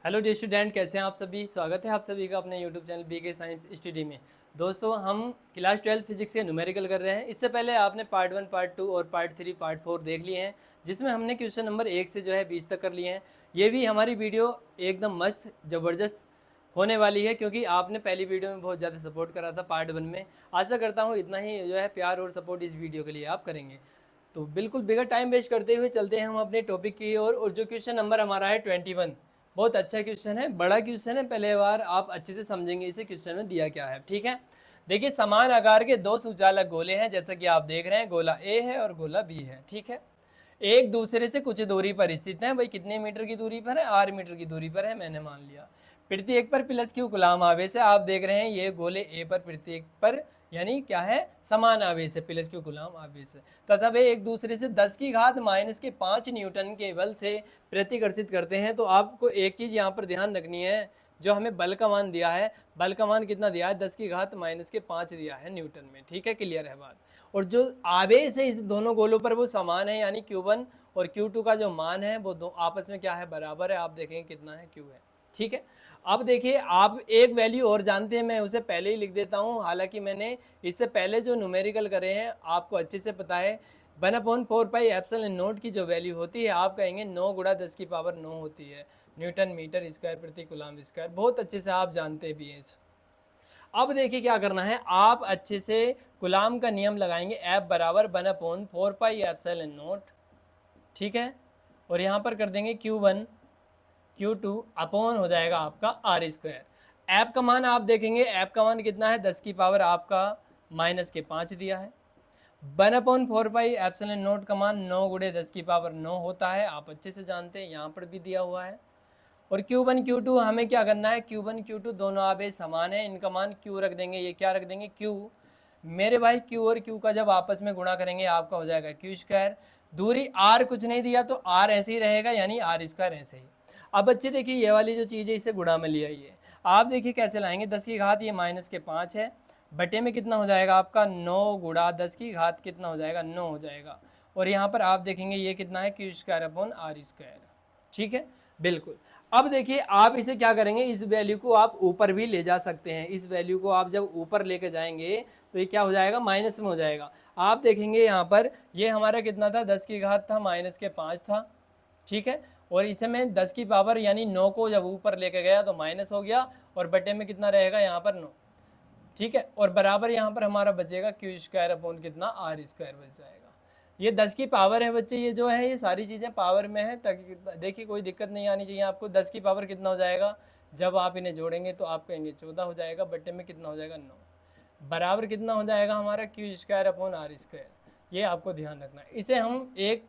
Hello dear student, कैसे हैं आप सभी। स्वागत है आप सभी का अपने YouTube channel BK science study में। दोस्तों, हम क्लास 12 फिजिक्स के न्यूमेरिकल कर रहे हैं। इससे पहले आपने पार्ट 1, पार्ट 2 और पार्ट 3, पार्ट 4 देख लिए हैं, जिसमें हमने क्वेश्चन नंबर 1 से जो है 20 तक कर लिए हैं। ये भी हमारी वीडियो एकदम मस्त ज़बरदस्त होने वाली है, क्योंकि आपने पहली वीडियो में बहुत ज़्यादा सपोर्ट करा था पार्ट 1 में। आशा करता हूँ इतना ही जो है प्यार और सपोर्ट इस वीडियो के लिए आप करेंगे। तो बिल्कुल बिगड़ टाइम वेस्ट करते हुए चलते हैं हम अपने टॉपिक की ओर। और जो क्वेश्चन नंबर हमारा है 21, बहुत अच्छा क्वेश्चन है, बड़ा क्वेश्चन है। पहले बार आप अच्छे से समझेंगे इसे क्वेश्चन में दिया क्या है। ठीक है, देखिए, समान आकार के दो सुचालक गोले हैं, जैसा कि आप देख रहे हैं। गोला ए है और गोला बी है। ठीक है, एक दूसरे से कुछ दूरी पर स्थित है। भाई कितने मीटर की दूरी पर है? 8 मीटर की दूरी पर है, मैंने मान लिया। प्रत्येक पर प्लस क्यू गुलाम आवेश है। आप देख रहे हैं ये गोले ए पर प्रत्येक पर यानी क्या है, समान आवेश है, प्लस क्यू गुलाम आवेश है। तथा वे एक दूसरे से 10 की घात -5 न्यूटन के बल से प्रतिकर्षित करते हैं। तो आपको एक चीज़ यहाँ पर ध्यान रखनी है, जो हमें बल का मान दिया है, बल का मान कितना दिया है? 10 की घात -5 दिया है न्यूटन में। ठीक है, क्लियर है बात। और जो आवेश है इस दोनों गोलों पर वो समान है, यानी Q1 और Q2 का जो मान है वो दो आपस में क्या है, बराबर है। आप देखेंगे कितना है, Q है। ठीक है, अब देखिए, आप एक वैल्यू और जानते हैं, मैं उसे पहले ही लिख देता हूँ। हालांकि मैंने इससे पहले जो न्यूमेरिकल करे हैं आपको अच्छे से पता है। 1/4πε0 की जो वैल्यू होती है, आप कहेंगे 9 × 10⁹ होती है, न्यूटन मीटर स्क्वायर प्रति कूलम स्क्वायर। बहुत अच्छे से आप जानते भी हैं। अब देखिए क्या करना है, आप अच्छे से गुलाम का नियम लगाएंगे। F बराबर 1/4πε0। ठीक है, और यहाँ पर कर देंगे Q1 Q2 अपॉन हो जाएगा आपका R²। ऐप का मान आप देखेंगे, ऐप का मान कितना है? 10 की पावर आपका -5 दिया है। 1/4πε0 का मान 9 × 10⁹ होता है, आप अच्छे से जानते हैं, यहाँ पर भी दिया हुआ है। और Q1 Q2 हमें क्या करना है? Q1 Q2 दोनों आवेश समान है, इनका मान Q रख देंगे। ये क्या रख देंगे? Q। मेरे भाई Q और Q का जब आपस में गुणा करेंगे आपका हो जाएगा Q²। दूरी R कुछ नहीं दिया तो R ऐसे ही रहेगा, यानी R² ऐसे ही। अब बच्चे देखिए, ये वाली जो चीज़ है इसे गुणा में लिया आइए। आप देखिए कैसे लाएंगे। 10 की घात ये -5 है, बटे में कितना हो जाएगा आपका? 9 × 10 की घात कितना हो जाएगा? 9 हो जाएगा। और यहाँ पर आप देखेंगे ये कितना है? Q²/R²। ठीक है, बिल्कुल। अब देखिए, आप इसे क्या करेंगे, इस वैल्यू को आप ऊपर भी ले जा सकते हैं। इस वैल्यू को आप जब ऊपर लेके जाएंगे तो ये क्या हो जाएगा? माइनस में हो जाएगा। आप देखेंगे यहाँ पर ये हमारा कितना था? 10 की घात था, -5 था। ठीक है, और इसे मैं 10 की पावर यानी 9 को जब ऊपर लेके गया तो माइनस हो गया, और बटे में कितना रहेगा यहाँ पर? 9। ठीक है, और बराबर यहाँ पर हमारा बचेगा Q² कितना? R² बच जाएगा। ये 10 की पावर है बच्चे, ये जो है ये सारी चीज़ें पावर में है, ताकि देखिए कोई दिक्कत नहीं आनी चाहिए आपको। 10 की पावर कितना हो जाएगा? जब आप इन्हें जोड़ेंगे तो आप कहेंगे 14 हो जाएगा, बटे में कितना हो जाएगा? 9। बराबर कितना हो जाएगा हमारा? Q²/R²। ये आपको ध्यान रखना है। इसे हम एक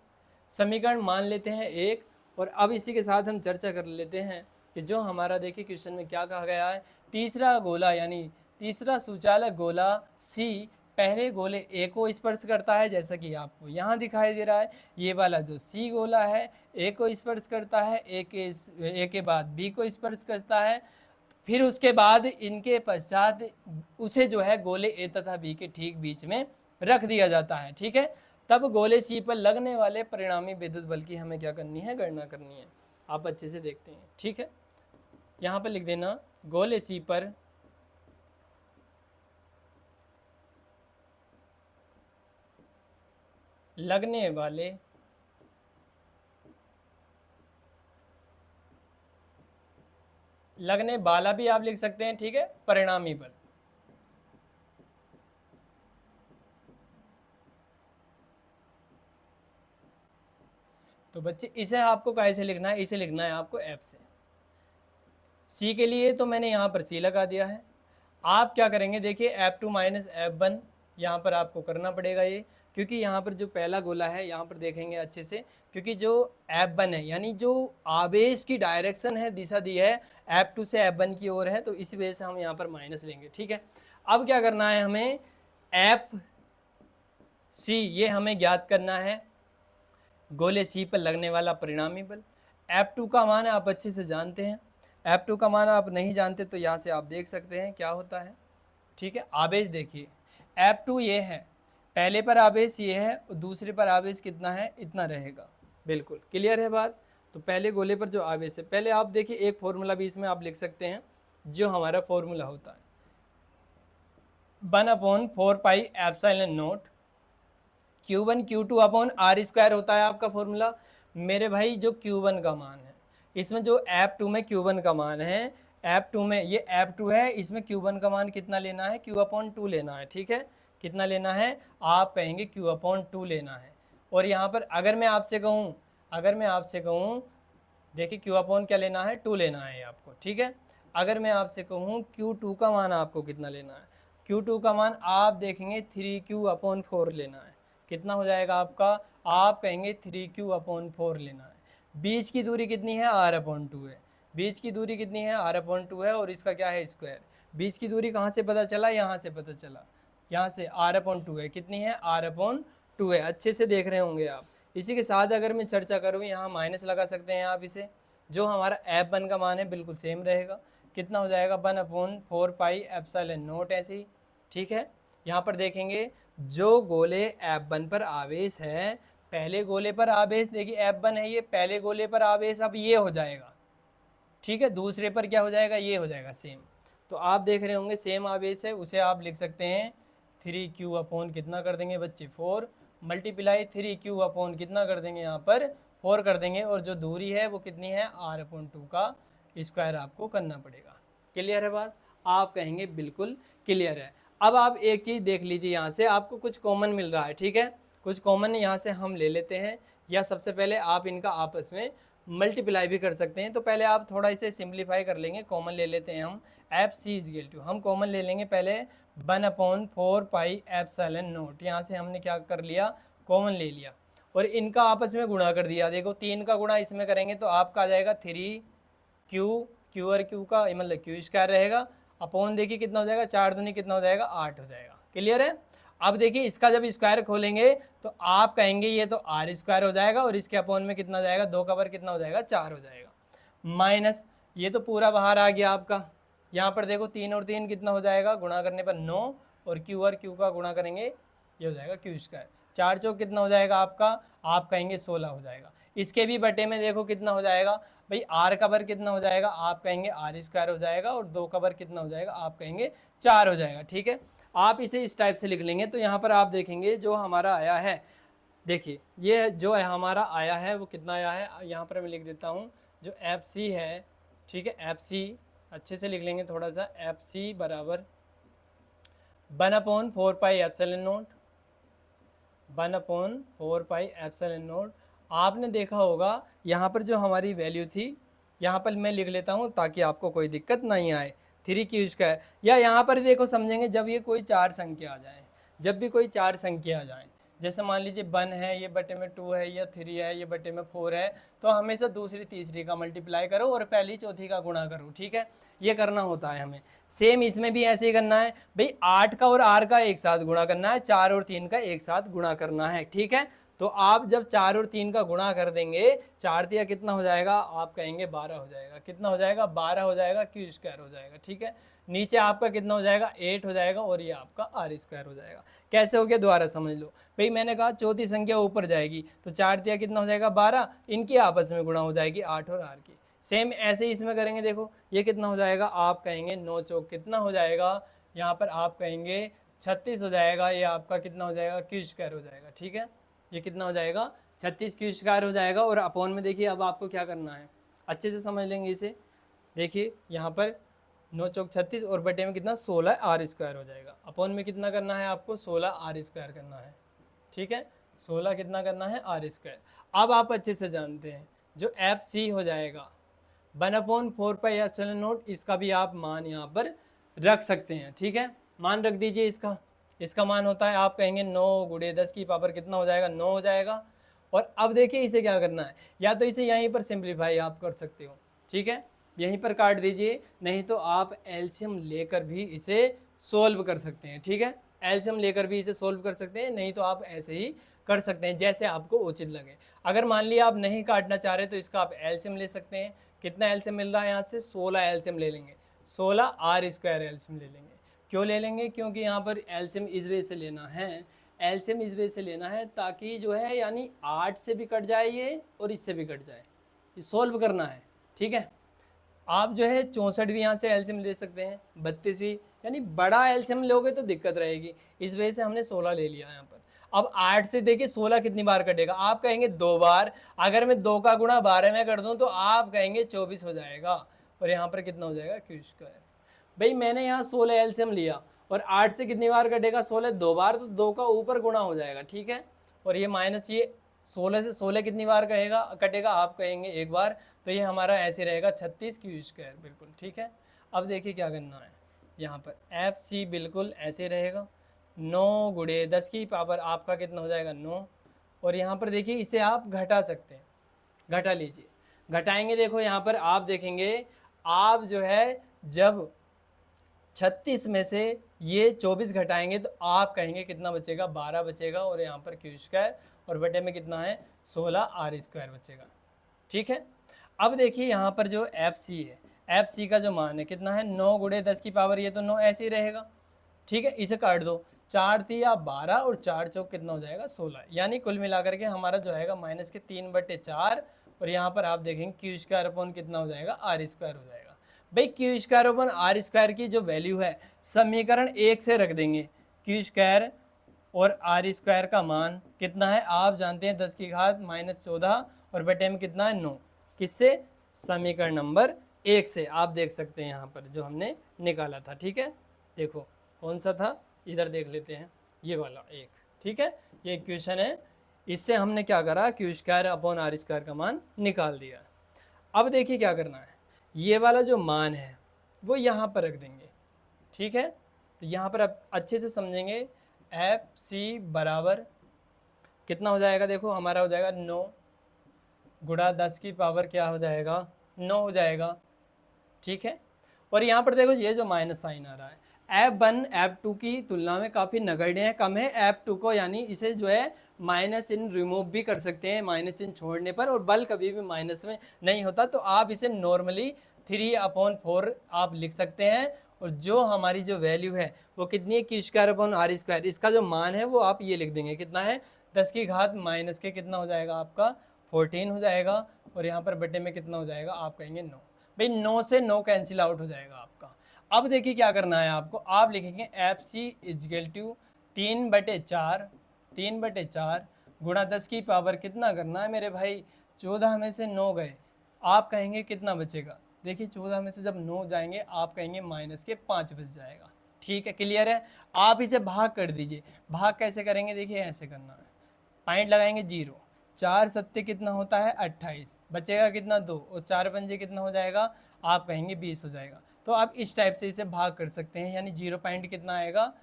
समीकरण मान लेते हैं एक। और अब इसी के साथ हम चर्चा कर लेते हैं कि जो हमारा देखिए क्वेश्चन में क्या कहा गया है। तीसरा गोला यानी तीसरा सुचालक गोला सी पहले गोले ए को स्पर्श करता है, जैसा कि आपको यहाँ दिखाई दे रहा है। ये वाला जो सी गोला है ए को स्पर्श करता है, ए के बाद बी को स्पर्श करता है। फिर उसके बाद इनके पश्चात उसे जो है गोले ए तथा बी के ठीक बीच में रख दिया जाता है। ठीक है, तब गोले सी पर लगने वाले परिणामी विद्युत बल की हमें क्या करनी है? गणना करनी है। आप अच्छे से देखते हैं। ठीक है, यहाँ पर लिख देना, गोले सी पर लगने वाले लगने वाला भी आप लिख सकते हैं। ठीक है, परिणामी बल। तो बच्चे इसे आपको कैसे लिखना है? इसे लिखना है आपको एफ से। सी के लिए तो मैंने यहाँ पर सी लगा दिया है। आप क्या करेंगे? देखिए, F2 - F1 यहाँ पर आपको करना पड़ेगा ये, क्योंकि यहाँ पर जो पहला गोला है यहाँ पर देखेंगे अच्छे से, क्योंकि जो F1 है यानी जो आवेश की डायरेक्शन है, दिशा दी है F2 से F1 की ओर है, तो इस वजह से हम यहाँ पर माइनस लेंगे। ठीक है, अब क्या करना है हमें? एफ सी ये हमें ज्ञात करना है, गोले सी पर लगने वाला परिणामी बल। F2 का मान आप अच्छे से जानते हैं। F2 का मान आप नहीं जानते तो यहाँ से आप देख सकते हैं क्या होता है। ठीक है, आवेश देखिए, F2 ये है, पहले पर आवेश ये है और दूसरे पर आवेश कितना है? इतना रहेगा। बिल्कुल क्लियर है बात। तो पहले गोले पर जो आवेश है, पहले आप देखिए एक फॉर्मूला भी इसमें आप लिख सकते हैं, जो हमारा फॉर्मूला होता है 1/4 pi epsilon naught Q1 Q2 upon R square होता है आपका फॉर्मूला। मेरे भाई जो Q1 का मान है, इसमें जो F2 में Q1 का मान है, F2 में ये F2 है, इसमें Q1 का मान कितना लेना है, Q/2 लेना है, ठीक है। कितना लेना है, आप कहेंगे Q/2 लेना है। और यहाँ पर अगर मैं आपसे कहूँ देखिए Q/ क्या लेना है, 2 लेना है आपको, ठीक है। अगर मैं आपसे कहूँ Q2 का मान आपको कितना लेना है, Q2 का मान आप देखेंगे 3Q/4 लेना है। कितना हो जाएगा आपका, आप कहेंगे 3Q/4 लेना है। बीच की दूरी कितनी है, R/2 है। बीच की दूरी कितनी है, R/2 है, और इसका क्या है, स्क्वायर। बीच की दूरी कहाँ से पता चला, यहाँ से पता चला, यहाँ से R/2 है। कितनी है, R/2 है। अच्छे से देख रहे होंगे आप। इसी के साथ अगर मैं चर्चा करूँ, यहाँ माइनस लगा सकते हैं आप इसे, जो हमारा F1 का मान है बिल्कुल सेम रहेगा। कितना हो जाएगा, 1/4 पाई एप्सिलॉन नॉट, ऐसे ही, ठीक है। यहाँ पर देखेंगे जो गोले F1 पर आवेश है, पहले गोले पर आवेश देखिए F1 है, ये पहले गोले पर आवेश अब ये हो जाएगा, ठीक है। दूसरे पर क्या हो जाएगा, ये हो जाएगा सेम। तो आप देख रहे होंगे सेम आवेश है, उसे आप लिख सकते हैं 3Q अपॉन कितना कर देंगे बच्चे, 4 मल्टीप्लाई 3Q अपॉन कितना कर देंगे, यहाँ पर 4 कर देंगे। और जो दूरी है वो कितनी है, R/2 का स्क्वायर आपको करना पड़ेगा। क्लियर है बात, आप कहेंगे बिल्कुल क्लियर है। अब आप एक चीज़ देख लीजिए, यहाँ से आपको कुछ कॉमन मिल रहा है, ठीक है। कुछ कॉमन यहाँ से हम ले लेते हैं, या सबसे पहले आप इनका आपस में मल्टीप्लाई भी कर सकते हैं। तो पहले आप थोड़ा इसे सिंप्लीफाई कर लेंगे, कॉमन ले लेते हैं हम। F(c) हम कॉमन ले लेंगे पहले 1/4 पाई एप्सिलॉन नॉट। यहाँ से हमने क्या कर लिया, कॉमन ले लिया, और इनका आपस में गुणा कर दिया। देखो 3 का गुणा इसमें करेंगे तो आपका आ जाएगा 3Q और Q का मतलब Q² रहेगा, अपॉन देखिए कितना हो जाएगा, 4 दूनी कितना हो जाएगा, 8 हो जाएगा। क्लियर है। अब देखिए इसका जब स्क्वायर खोलेंगे तो आप कहेंगे ये तो R² हो जाएगा, और इसके अपॉन में कितना हो जाएगा, 2 का वर्ग कितना हो जाएगा, 4 हो जाएगा, माइनस ये तो पूरा बाहर आ गया आपका। यहाँ पर देखो 3 और 3 कितना हो जाएगा, गुणा करने पर 9, और Q का गुणा करेंगे ये हो जाएगा Q²। 4 चौक कितना हो जाएगा आपका, आप कहेंगे 16 हो जाएगा। इसके भी बटे में देखो कितना हो जाएगा भाई, R का वर्ग कितना हो जाएगा, आप कहेंगे R² हो जाएगा, और 2 का वर्ग कितना हो जाएगा, आप कहेंगे 4 हो जाएगा, ठीक है। आप इसे इस टाइप से लिख लेंगे। तो यहाँ पर आप देखेंगे जो हमारा आया है, देखिए ये जो है हमारा आया है वो कितना आया है, यहाँ पर मैं लिख देता हूँ जो FC है, ठीक है। FC अच्छे से लिख लेंगे थोड़ा सा, FC बराबर 1/4 pi epsilon not, 1/4 pi epsilon not. आपने देखा होगा यहाँ पर जो हमारी वैल्यू थी, यहाँ पर मैं लिख लेता हूँ ताकि आपको कोई दिक्कत नहीं आए, 3Q²। या यहाँ पर देखो समझेंगे जब ये कोई 4 संख्या आ जाए, जब भी कोई 4 संख्या आ जाए, जैसे मान लीजिए 1 है, ये बटे में 2 है, या 3 है, ये बटे में 4 है, तो हमेशा दूसरी तीसरी का मल्टीप्लाई करो और पहली चौथी का गुणा करो, ठीक है। ये करना होता है हमें। सेम इसमें भी ऐसे ही करना है भाई, 8 का और R का एक साथ गुणा करना है, 4 और 3 का एक साथ गुणा करना है, ठीक है। तो आप जब 4 और 3 का गुणा कर देंगे, 4 तिया कितना हो जाएगा, आप कहेंगे 12 हो जाएगा। कितना हो जाएगा, 12 हो जाएगा, Q² हो जाएगा, ठीक है। नीचे आपका कितना हो जाएगा, 8 हो जाएगा, और ये आपका R² हो जाएगा। कैसे हो गया, दोबारा समझ लो भाई, मैंने कहा चौथी संख्या ऊपर जाएगी तो 4 तिया कितना हो जाएगा, 12, इनकी आपस में गुणा हो जाएगी 8 और R की। सेम ऐसे ही इसमें करेंगे, देखो ये कितना हो जाएगा, आप कहेंगे 9 चौक कितना हो जाएगा, यहाँ पर आप कहेंगे 36 हो जाएगा, ये आपका कितना हो जाएगा, Q² हो जाएगा, ठीक है। ये कितना हो जाएगा, 36 Q² हो जाएगा। और अपॉन में देखिए अब आपको क्या करना है, अच्छे से समझ लेंगे इसे। देखिए यहाँ पर 9 चौक 36, और बटे में कितना, 16 R² हो जाएगा। अपॉन में कितना करना है आपको, 16 R² करना है, ठीक है। 16 कितना करना है, R²। अब आप अच्छे से जानते हैं जो FC हो जाएगा 1/4 पाई एप्सिलॉन नॉट, इसका भी आप मान यहाँ पर रख सकते हैं, ठीक है। मान रख दीजिए इसका मान होता है, आप कहेंगे 9 गुणे 10 की पावर कितना हो जाएगा, 9 हो जाएगा। और अब देखिए इसे क्या करना है, या तो इसे यहीं पर सिंप्लीफाई आप कर सकते हो, ठीक है, यहीं पर काट दीजिए, नहीं तो आप एलसीएम लेकर भी इसे सोल्व कर सकते हैं, ठीक है। एलसीएम लेकर भी इसे सोल्व कर सकते हैं, नहीं तो आप ऐसे ही कर सकते हैं जैसे आपको उचित लगे। अगर मान लिया आप नहीं काटना चाह रहे तो इसका आप एलसीएम ले सकते हैं। कितना एलसीएम मिल रहा है यहाँ से, 16 एलसीएम ले लेंगे, 16 R² एलसीएम ले लेंगे। क्यों ले लेंगे, क्योंकि यहाँ पर एलसीएम इस वजह से लेना है, एलसीएम इस वजह से लेना है ताकि जो है यानी 8 से भी कट जाए ये और इससे भी कट जाए, ये सोल्व करना है, ठीक है। आप जो है 64 भी यहाँ से एलसीएम ले सकते हैं, 32 भी, यानी बड़ा एलसीएम लोगे तो दिक्कत रहेगी, इस वजह से हमने 16 ले लिया यहाँ पर। अब 8 से देखिए 16 कितनी बार कटेगा, आप कहेंगे 2 बार, अगर मैं 2 का गुणा 12 में कर दूं तो आप कहेंगे 24 हो जाएगा, और यहाँ पर कितना हो जाएगा क्यू स्क्वायर। भाई मैंने यहाँ 16 एलसीएम लिया और 8 से कितनी बार कटेगा 16, 2 बार, तो 2 का ऊपर गुणा हो जाएगा, ठीक है। और ये माइनस ये 16 से 16 कितनी बार कटेगा, आप कहेंगे 1 बार, तो ये हमारा ऐसे रहेगा 36 क्यू स्क्वायर, बिल्कुल ठीक है। अब देखिए क्या करना है, यहाँ पर एफ सी बिल्कुल ऐसे रहेगा, 9 गुणे 10 की पावर आपका कितना हो जाएगा 9, और यहाँ पर देखिए इसे आप घटा सकते हैं, घटा लीजिए, घटाएंगे, देखो यहाँ पर आप देखेंगे, आप जो है जब 36 में से ये 24 घटाएंगे तो आप कहेंगे कितना बचेगा, 12 बचेगा, और यहाँ पर क्यू स्क्वायर, और बटे में कितना है 16 आर स्क्वायर बचेगा, ठीक है। अब देखिए यहाँ पर जो एफ सी है, एफ सी का जो मान है कितना है 9 गुणे 10 की पावर, ये तो 9 ऐसे ही रहेगा, ठीक है। इसे काट दो, 4 थी या 12 और 4 चौक कितना हो जाएगा 16, यानी कुल मिलाकर के हमारा जो आएगा माइनस के 3/4, और यहाँ पर आप देखेंगे क्यू स्क्वायर अपॉन कितना हो जाएगा आर स्क्वायर हो जाएगा। भाई Q square upon R square की जो वैल्यू है समीकरण 1 से रख देंगे, क्यू स्क्वायर और आर स्क्वायर का मान कितना है आप जानते हैं 10 की घात -14, और बटे में कितना है 9, किससे, समीकरण नंबर 1 से, आप देख सकते हैं यहाँ पर जो हमने निकाला था, ठीक है। देखो कौन सा था, इधर देख लेते हैं, ये वाला एक, ठीक है, ये इक्वेशन है, इससे हमने क्या करा, Q square upon R square का मान निकाल दिया। अब देखिए क्या करना है, ये वाला जो मान है वो यहाँ पर रख देंगे, ठीक है। तो यहाँ पर आप अच्छे से समझेंगे, एफ सी बराबर कितना हो जाएगा, देखो हमारा हो जाएगा 9 गुणा 10 की पावर क्या हो जाएगा 9 हो जाएगा, ठीक है। और यहाँ पर देखो ये जो माइनस साइन आ रहा है, F1 F2 की तुलना में काफ़ी नगण्य कम है, F2 को, यानी इसे जो है माइनस चिन्ह रिमूव भी कर सकते हैं माइनस चिन्ह छोड़ने पर, और बल कभी भी माइनस में नहीं होता, तो आप इसे नॉर्मली 3/4 आप लिख सकते हैं। और जो हमारी जो वैल्यू है वो कितनी है, Q square upon R square, इसका जो मान है वो आप ये लिख देंगे, कितना है 10 की घात माइनस के कितना हो जाएगा आपका 14 हो जाएगा, और यहाँ पर बटे में कितना हो जाएगा आप कहेंगे 9। भाई 9 से 9 कैंसिल आउट हो जाएगा आपका। अब देखिए क्या करना है आपको, आप लिखेंगे एफ सी इजगल टू 3/4 गुणा 10 की पावर कितना करना है मेरे भाई 14 में से 9 गए, आप कहेंगे कितना बचेगा, देखिए 14 में से जब 9 जाएंगे आप कहेंगे माइनस के 5 बच जाएगा, ठीक है, क्लियर है। आप इसे भाग कर दीजिए, भाग कैसे करेंगे, देखिए ऐसे करना है, पॉइंट लगाएंगे 0, 4 सत्ते कितना होता है 28, बचेगा कितना 2, और 4 पंजे कितना हो जाएगा आप कहेंगे 20 हो जाएगा। तो आप इस टाइप से इसे भाग कर सकते हैं, यानी 0 पॉइंट कितना आएगा,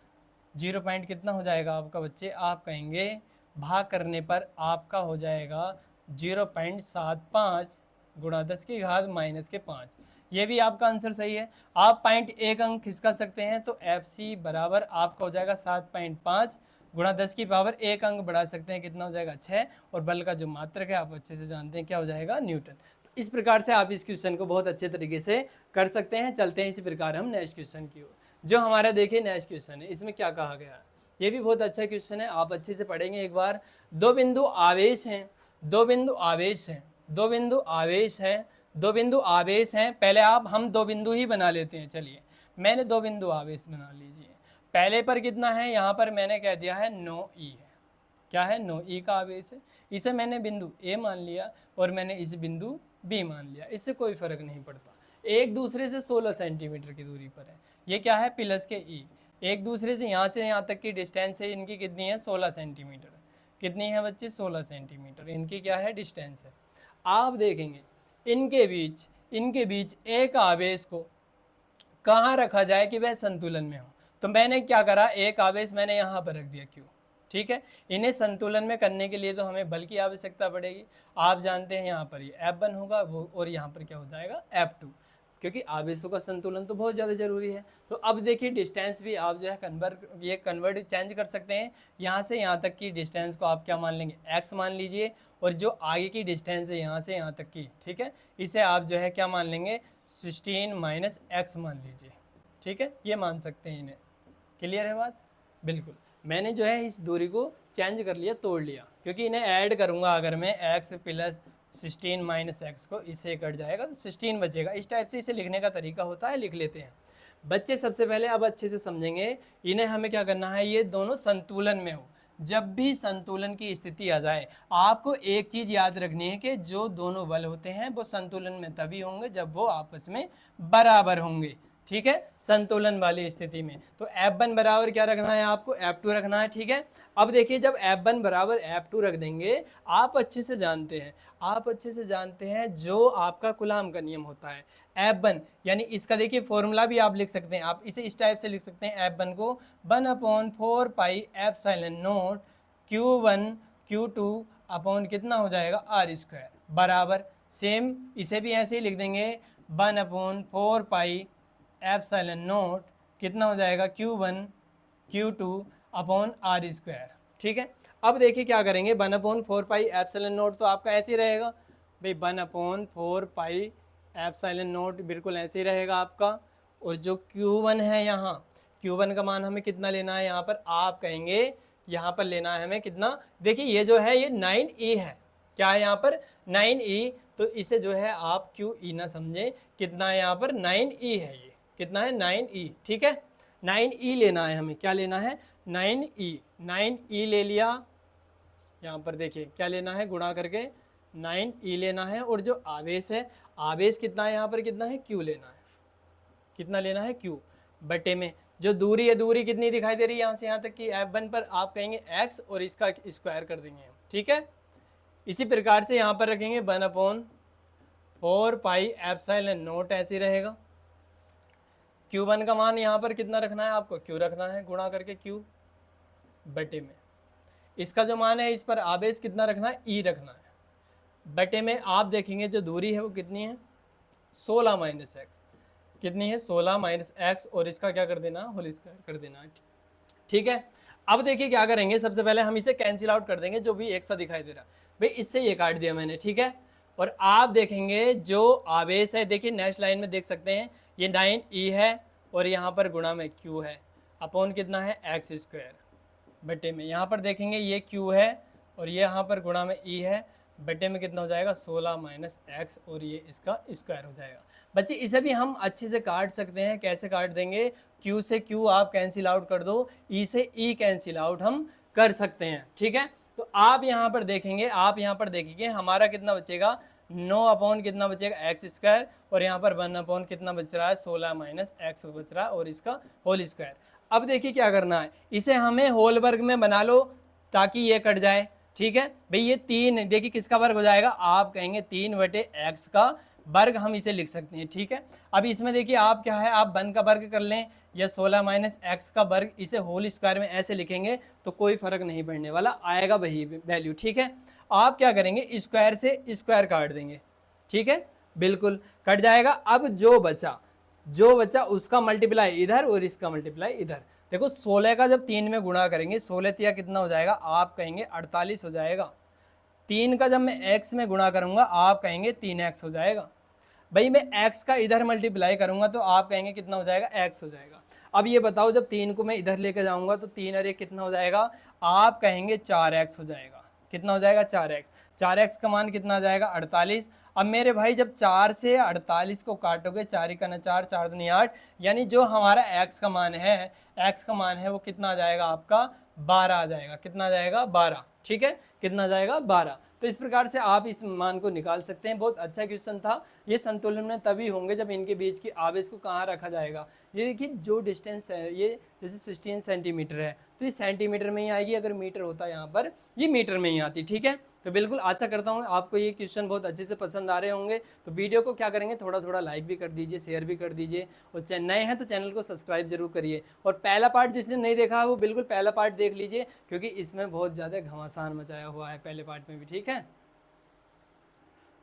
0 पॉइंट कितना हो जाएगा आपका बच्चे, आप कहेंगे भाग करने पर आपका हो जाएगा 0.75 गुणा 10 की घात माइनस के 5, ये भी आपका आंसर सही है। आप पॉइंट 1 अंक खिसका सकते हैं, तो एफ सी बराबर आपका हो जाएगा 7.5 गुणा 10 की पावर 1 अंक बढ़ा सकते हैं, कितना हो जाएगा 6, और बल का जो मात्रक है आप अच्छे से जानते हैं क्या हो जाएगा न्यूटन। तो इस प्रकार से आप इस क्वेश्चन को बहुत अच्छे तरीके से कर सकते हैं। चलते हैं इसी प्रकार हम नेक्स्ट क्वेश्चन की ओर, जो हमारा देखिए नेक्स्ट क्वेश्चन है, इसमें क्या कहा गया है, ये भी बहुत अच्छा क्वेश्चन है, आप अच्छे से पढ़ेंगे एक बार। दो बिंदु आवेश हैं, दो बिंदु आवेश हैं, दो बिंदु आवेश है, दो बिंदु आवेश हैं, पहले हम दो बिंदु ही बना लेते हैं, चलिए मैंने दो बिंदु आवेश बना लीजिए। पहले पर कितना है, यहाँ पर मैंने कह दिया है 9e है, क्या है 9e का आवेश है, इसे मैंने बिंदु A मान लिया और मैंने इस बिंदु B मान लिया, इससे कोई फर्क नहीं पड़ता, एक दूसरे से 16 सेंटीमीटर की दूरी पर है, ये क्या है प्लस के E, एक दूसरे से यहाँ तक की डिस्टेंस है इनकी कितनी है 16 सेंटीमीटर, कितनी है बच्चे 16 सेंटीमीटर इनकी क्या है डिस्टेंस है। आप देखेंगे इनके बीच एक आवेश को कहाँ रखा जाए कि वह संतुलन में हो, तो मैंने क्या करा, एक आवेश मैंने यहाँ पर रख दिया क्यों, ठीक है। इन्हें संतुलन में करने के लिए तो हमें बल की आवश्यकता पड़ेगी, आप जानते हैं यहाँ पर ये F1 होगा वो, और यहाँ पर क्या हो जाएगा F2, क्योंकि आवेशों का संतुलन तो बहुत ज़्यादा जरूरी है। तो अब देखिए डिस्टेंस भी आप जो है कन्वर्ट चेंज कर सकते हैं, यहाँ से यहाँ तक की डिस्टेंस को आप क्या मान लेंगे x मान लीजिए, और जो आगे की डिस्टेंस है यहाँ से यहाँ तक की, ठीक है, इसे आप जो है क्या मान लेंगे 16 - x मान लीजिए, ठीक है, ये मान सकते हैं इन्हें, क्लियर है बात, बिल्कुल। मैंने जो है इस दूरी को चेंज कर लिया, तोड़ लिया, क्योंकि इन्हें ऐड करूँगा अगर मैं x + 16 माइनस एक्स को इससे कट जाएगा तो 16 बचेगा। इस टाइप से इसे लिखने का तरीका होता है, लिख लेते हैं बच्चे। सबसे पहले अब अच्छे से समझेंगे, इन्हें हमें क्या करना है, ये दोनों संतुलन में हो। जब भी संतुलन की स्थिति आ जाए, आपको एक चीज़ याद रखनी है कि जो दोनों बल होते हैं वो संतुलन में तभी होंगे जब वो आपस में बराबर होंगे, ठीक है, संतुलन वाली स्थिति में। तो F1 बराबर क्या रखना है, आपको F2 रखना है, ठीक है। अब देखिए जब F1 बराबर F2 रख देंगे, आप अच्छे से जानते हैं जो आपका कूलाम का नियम होता है F1, यानी इसका देखिए फॉर्मूला भी आप लिख सकते हैं। आप इसे इस टाइप से लिख सकते हैं F1 को 1/4 pi epsilon naught Q1 Q2 upon कितना हो जाएगा R² बराबर, सेम इसे भी ऐसे ही लिख देंगे 1/4 पाई एप्सिलॉन नॉट कितना हो जाएगा Q1 Q2 अपॉन R², ठीक है। अब देखिए क्या करेंगे, 1/4 पाई एप्सिलॉन नॉट तो आपका ऐसे ही रहेगा भाई, 1/4 पाई एप्सिलॉन नॉट बिल्कुल ऐसे ही रहेगा आपका। और जो Q1 है, यहाँ Q1 का मान हमें कितना लेना है, यहाँ पर आप कहेंगे यहाँ पर लेना है हमें कितना, देखिए ये जो है ये 9e है, क्या है यहाँ पर 9e, तो इसे जो है आप QE ना समझे, कितना है यहाँ पर 9e है, ये कितना है 9e, ठीक है। 9e लेना है हमें, क्या लेना है 9e ले लिया, यहाँ पर देखिए क्या लेना है, गुणा करके 9e लेना है। और जो आवेश है, आवेश कितना है यहाँ पर, कितना है Q लेना है, कितना लेना है Q बटे में जो दूरी है, दूरी कितनी दिखाई दे रही है यहाँ से यहाँ तक कि F1 पर आप कहेंगे x और इसका स्क्वायर कर देंगे हम, ठीक है। इसी प्रकार से यहाँ पर रखेंगे 1/4 पाई एप्सिलॉन नॉट ऐसे रहेगा। Q1 का मान यहाँ पर कितना रखना है, आपको Q रखना है, गुणा करके Q बटे में इसका जो मान है, इस पर आवेश कितना रखना है, E रखना है बटे में। आप देखेंगे जो दूरी है वो कितनी है 16 माइनस एक्स, कितनी है 16 माइनस एक्स, और इसका क्या कर देना, होल स्क्वायर कर देना, ठीक है। अब देखिए क्या करेंगे, सबसे पहले हम इसे कैंसिल आउट कर देंगे, जो भी एक सा दिखाई दे रहा भाई इससे ये काट दिया मैंने, ठीक है। और आप देखेंगे जो आवेश है, देखिए नेक्स्ट लाइन में देख सकते हैं ये 9e है और यहाँ पर गुणा में Q है अपॉन कितना है x² बटे में, यहाँ पर देखेंगे ये Q है और ये यहाँ पर गुणा में E है बटे में कितना हो जाएगा 16 माइनस एक्स, और ये इसका स्क्वायर हो जाएगा। बच्चे इसे भी हम अच्छे से काट सकते हैं, कैसे काट देंगे, Q से Q आप कैंसिल आउट कर दो, E से E कैंसिल आउट हम कर सकते हैं, ठीक है। तो आप यहाँ पर देखेंगे, हमारा कितना बचेगा 9 अपॉन कितना बचेगा x², और यहाँ पर 1 अपॉन कितना बच रहा है 16 माइनस एक्स बच रहा है, और इसका होल स्क्वायर। अब देखिए क्या करना है, इसे हमें होल वर्ग में बना लो ताकि ये कट जाए, ठीक है भाई। ये 3 देखिए किसका वर्ग हो जाएगा, आप कहेंगे 3/x का वर्ग हम इसे लिख सकते हैं, ठीक है। अब इसमें देखिए आप क्या है, आप 1 का वर्ग कर लें या 16 माइनस एक्स का वर्ग, इसे होल स्क्वायर में ऐसे लिखेंगे तो कोई फर्क नहीं पड़ने वाला, आएगा वही वैल्यू, ठीक है। आप क्या करेंगे, स्क्वायर से स्क्वायर काट देंगे, ठीक है, बिल्कुल कट जाएगा। अब जो बचा उसका मल्टीप्लाई इधर और इसका मल्टीप्लाई इधर। देखो 16 का जब 3 में गुणा करेंगे, 16 तिया कितना हो जाएगा, आप कहेंगे 48 हो जाएगा। 3 का जब मैं x में गुणा करूंगा, आप कहेंगे 3x हो जाएगा। भाई मैं x का इधर मल्टीप्लाई करूंगा तो आप कहेंगे कितना हो जाएगा, x हो जाएगा। अब ये बताओ जब 3 को मैं इधर लेकर जाऊंगा तो 3 और 1 कितना हो जाएगा, आप कहेंगे 4x हो जाएगा। कितना हो जाएगा 4x का मान कितना आ जाएगा 48। अब मेरे भाई जब 4 से 48 को काटोगे, 4 का ना 4, 4 दूनी 8, यानी जो हमारा x का मान है वो कितना आ जाएगा, आपका 12 आ जाएगा। कितना आ जाएगा 12, ठीक है, कितना आ जाएगा 12। तो इस प्रकार से आप इस मान को निकाल सकते हैं। बहुत अच्छा क्वेश्चन था। ये संतुलन में तभी होंगे जब इनके बीच की आवेश को कहाँ रखा जाएगा। ये देखिए जो डिस्टेंस है ये जैसे 16 सेंटीमीटर है तो ये सेंटीमीटर में ही आएगी, अगर मीटर होता यहाँ पर ये मीटर में ही आती, ठीक है। तो बिल्कुल आशा करता हूँ आपको ये क्वेश्चन बहुत अच्छे से पसंद आ रहे होंगे। तो वीडियो को क्या करेंगे, थोड़ा थोड़ा लाइक भी कर दीजिए, शेयर भी कर दीजिए, और नए हैं तो चैनल को सब्सक्राइब जरूर करिए। और पहला पार्ट जिसने नहीं देखा वो बिल्कुल पहला पार्ट देख लीजिए, क्योंकि इसमें बहुत ज़्यादा घमासान मचाया हुआ है पहले पार्ट में भी, ठीक है।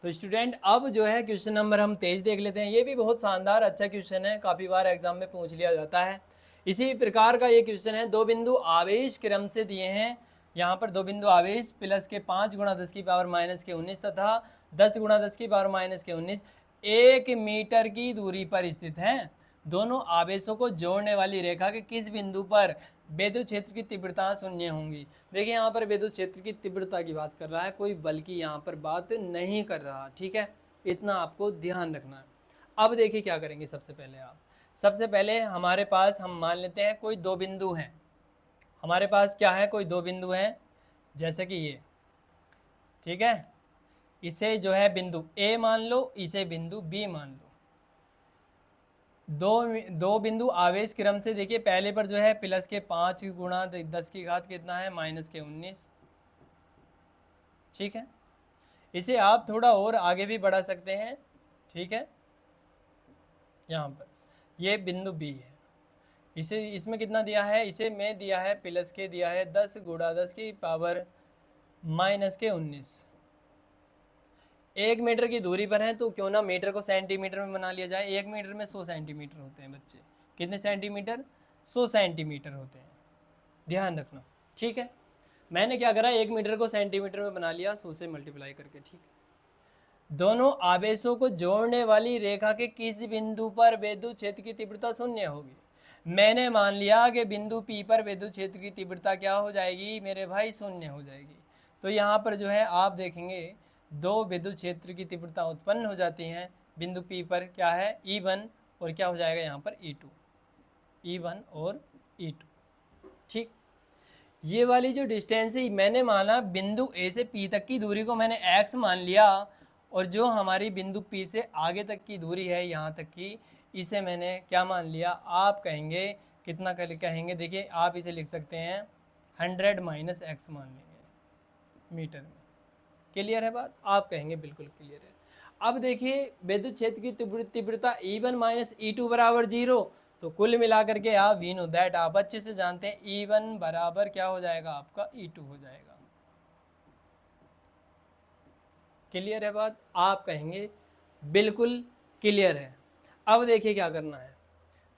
तो स्टूडेंट अब जो है क्वेश्चन नंबर हम 23 देख लेते हैं। ये भी बहुत शानदार अच्छा क्वेश्चन है, काफ़ी बार एग्जाम में पूछ लिया जाता है। इसी प्रकार का ये क्वेश्चन है, 2 बिंदु आवेश क्रम से दिए हैं। यहाँ पर 2 बिंदु आवेश प्लस के 5 गुणा 10 की पावर माइनस के 19 तथा 10 गुणा 10 की पावर माइनस के 19 1 मीटर की दूरी पर स्थित हैं। दोनों आवेशों को जोड़ने वाली रेखा के किस बिंदु पर विद्युत क्षेत्र की तीव्रता शून्य होंगी। देखिए यहाँ पर विद्युत क्षेत्र की तीव्रता की बात कर रहा है, कोई बल की यहाँ पर बात नहीं कर रहा, ठीक है, इतना आपको ध्यान रखना है। अब देखिए क्या करेंगे, सबसे पहले हमारे पास हम मान लेते हैं कोई दो बिंदु हैं, हमारे पास क्या है, कोई दो बिंदु हैं, जैसे कि ये, ठीक है, इसे जो है बिंदु ए मान लो, इसे बिंदु बी मान लो। दो बिंदु आवेश क्रम से देखिए, पहले पर जो है प्लस के 5 गुणा 10 की घात कितना है, माइनस के 19, ठीक है। इसे आप थोड़ा और आगे भी बढ़ा सकते हैं, ठीक है। यहाँ पर ये बिंदु बी है, इसे इसमें कितना दिया है, इसे में दिया है प्लस के दिया है 10 गुणा 10 की पावर माइनस के 19। 1 मीटर की दूरी पर है, तो क्यों ना मीटर को सेंटीमीटर में बना लिया जाए। 1 मीटर में 100 सेंटीमीटर होते हैं बच्चे, कितने सेंटीमीटर, 100 सेंटीमीटर होते हैं, ध्यान रखना, ठीक है। मैंने क्या करा, 1 मीटर को सेंटीमीटर में बना लिया 100 से मल्टीप्लाई करके, ठीक है। दोनों आवेशों को जोड़ने वाली रेखा के किस बिंदु पर विद्युत क्षेत्र की तीव्रता शून्य होगी। मैंने मान लिया कि बिंदु पी पर विद्युत क्षेत्र की तीव्रता क्या हो जाएगी मेरे भाई, शून्य हो जाएगी। तो यहाँ पर जो है आप देखेंगे दो विद्युत क्षेत्र की तीव्रता उत्पन्न हो जाती हैं बिंदु पी पर, क्या है E1 और क्या हो जाएगा यहाँ पर E2, E1 और E2, ठीक। ये वाली जो डिस्टेंस है मैंने माना बिंदु ए से पी तक की दूरी को मैंने x मान लिया, और जो हमारी बिंदु पी से आगे तक की दूरी है यहाँ तक की, इसे मैंने क्या मान लिया, आप कहेंगे कितना कहेंगे, देखिए आप इसे लिख सकते हैं 100 माइनस एक्स मान लेंगे मीटर में। क्लियर है बात, आप कहेंगे बिल्कुल क्लियर है। अब देखिए विद्युत क्षेत्र की तीव्रता E1 माइनस E2 बराबर 0, तो कुल मिलाकर के आप वी नो दैट, आप अच्छे से जानते हैं E1 बराबर क्या हो जाएगा आपका E2 हो जाएगा। क्लियर है बात, आप कहेंगे बिल्कुल क्लियर है। अब देखिए क्या करना है,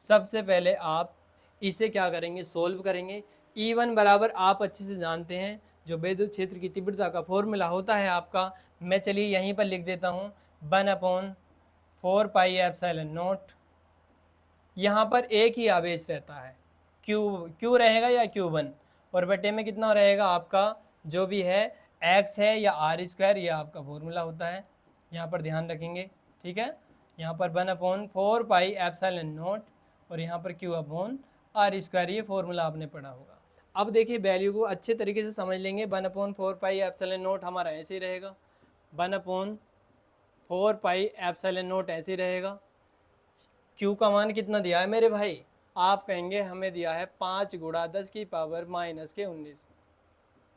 सबसे पहले आप इसे क्या करेंगे, सोल्व करेंगे। E1 बराबर आप अच्छे से जानते हैं, जो विद्युत क्षेत्र की तीव्रता का फॉर्मूला होता है आपका, मैं चलिए यहीं पर लिख देता हूँ 1/4 पाई एप्सिलॉन नॉट। यहाँ पर एक ही आवेश रहता है, क्यू रहेगा या Q1, और बटे में कितना रहेगा आपका जो भी है x है या r², ये आपका फॉर्मूला होता है, यहाँ पर ध्यान रखेंगे, ठीक है। यहाँ पर 1/4 पाई एप्सिलॉन नॉट और यहाँ पर Q/r², ये फॉर्मूला आपने पढ़ा होगा। अब देखिए वैल्यू को अच्छे तरीके से समझ लेंगे। 1/4 पाई एप्सिलॉन नॉट हमारा ऐसे ही रहेगा, 1/4 पाई एप्सिलॉन नॉट ऐसे ही रहेगा। Q का मान कितना दिया है मेरे भाई, आप कहेंगे हमें दिया है 5 गुणा 10 की पावर माइनस के 19,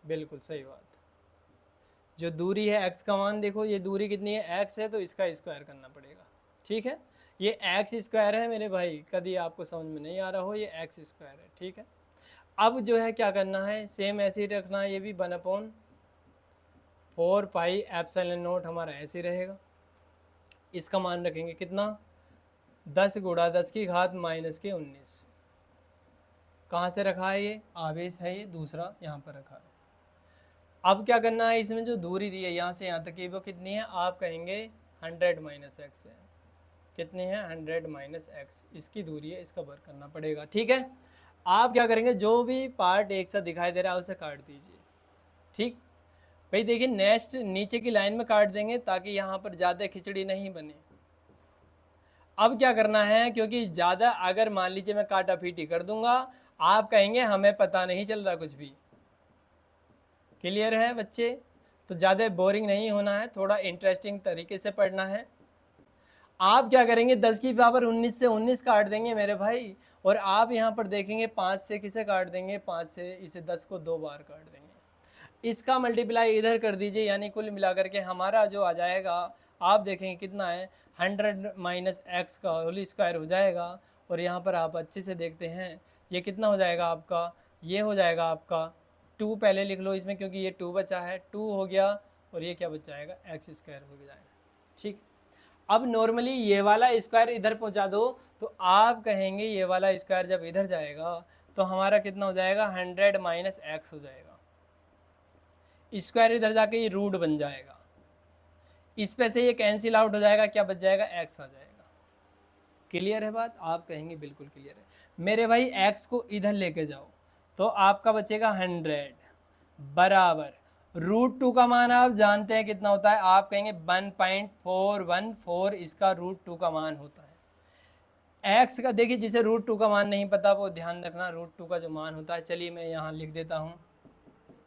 बिल्कुल सही बात। जो दूरी है x का मान देखो, ये दूरी कितनी है, x है, तो इसका स्क्वायर करना पड़ेगा, ठीक है। ये x² है मेरे भाई, कभी आपको समझ में नहीं आ रहा हो, ये x² है, ठीक है। अब जो है क्या करना है, सेम ऐसे ही रखना है, ये भी 1/4 पाई एप्सिलॉन नॉट हमारा ऐसे ही रहेगा। इसका मान रखेंगे कितना, 10 गुणा 10 की घात माइनस के 19। कहाँ से रखा है, ये आवेश है, ये दूसरा यहाँ पर रखा है। अब क्या करना है, इसमें जो दूरी दी है यहाँ से यहाँ तक की वो कितनी है, आप कहेंगे 100 माइनस एक्स है। कितनी है, 100 माइनस एक्स, इसकी दूरी है, इसका वर्क करना पड़ेगा, ठीक है। आप क्या करेंगे, जो भी पार्ट एक साथ दिखाई दे रहा है उसे काट दीजिए, ठीक भाई। देखिए नेक्स्ट नीचे की लाइन में काट देंगे ताकि यहाँ पर ज़्यादा खिचड़ी नहीं बने। अब क्या करना है, क्योंकि ज़्यादा अगर मान लीजिए मैं काटा पीटी कर दूंगा, आप कहेंगे हमें पता नहीं चल रहा कुछ भी। क्लियर है बच्चे, तो ज़्यादा बोरिंग नहीं होना है, थोड़ा इंटरेस्टिंग तरीके से पढ़ना है। आप क्या करेंगे, 10 की पावर 19 से 19 काट देंगे मेरे भाई, और आप यहाँ पर देखेंगे 5 से किसे काट देंगे, 5 से इसे 10 को 2 बार काट देंगे। इसका मल्टीप्लाई इधर कर दीजिए, यानी कुल मिलाकर के हमारा जो आ जाएगा, आप देखेंगे कितना है, 100 माइनस एक्स का होल स्क्वायर हो जाएगा। और यहाँ पर आप अच्छे से देखते हैं ये कितना हो जाएगा आपका, ये हो जाएगा आपका 2, पहले लिख लो इसमें क्योंकि ये 2 बचा है, 2 हो गया, और ये क्या बच जाएगा, x² हो जाएगा, ठीक। अब नॉर्मली ये वाला स्क्वायर इधर पहुंचा दो, तो आप कहेंगे ये वाला स्क्वायर जब इधर जाएगा तो हमारा कितना हो जाएगा, 100 माइनस एक्स हो जाएगा। स्क्वायर इधर जाके ये रूट बन जाएगा, इस पे से ये कैंसिल आउट हो जाएगा, क्या बच जाएगा, x आ जाएगा। क्लियर है बात? आप कहेंगे बिल्कुल क्लियर है। मेरे भाई x को इधर लेके जाओ तो आपका बचेगा 100 बराबर √2 का मान आप जानते हैं कितना होता है, आप कहेंगे 1.414 इसका √2 का मान होता है। x का देखिए, जिसे √2 का मान नहीं पता वो ध्यान रखना, √2 का जो मान होता है, चलिए मैं यहाँ लिख देता हूँ,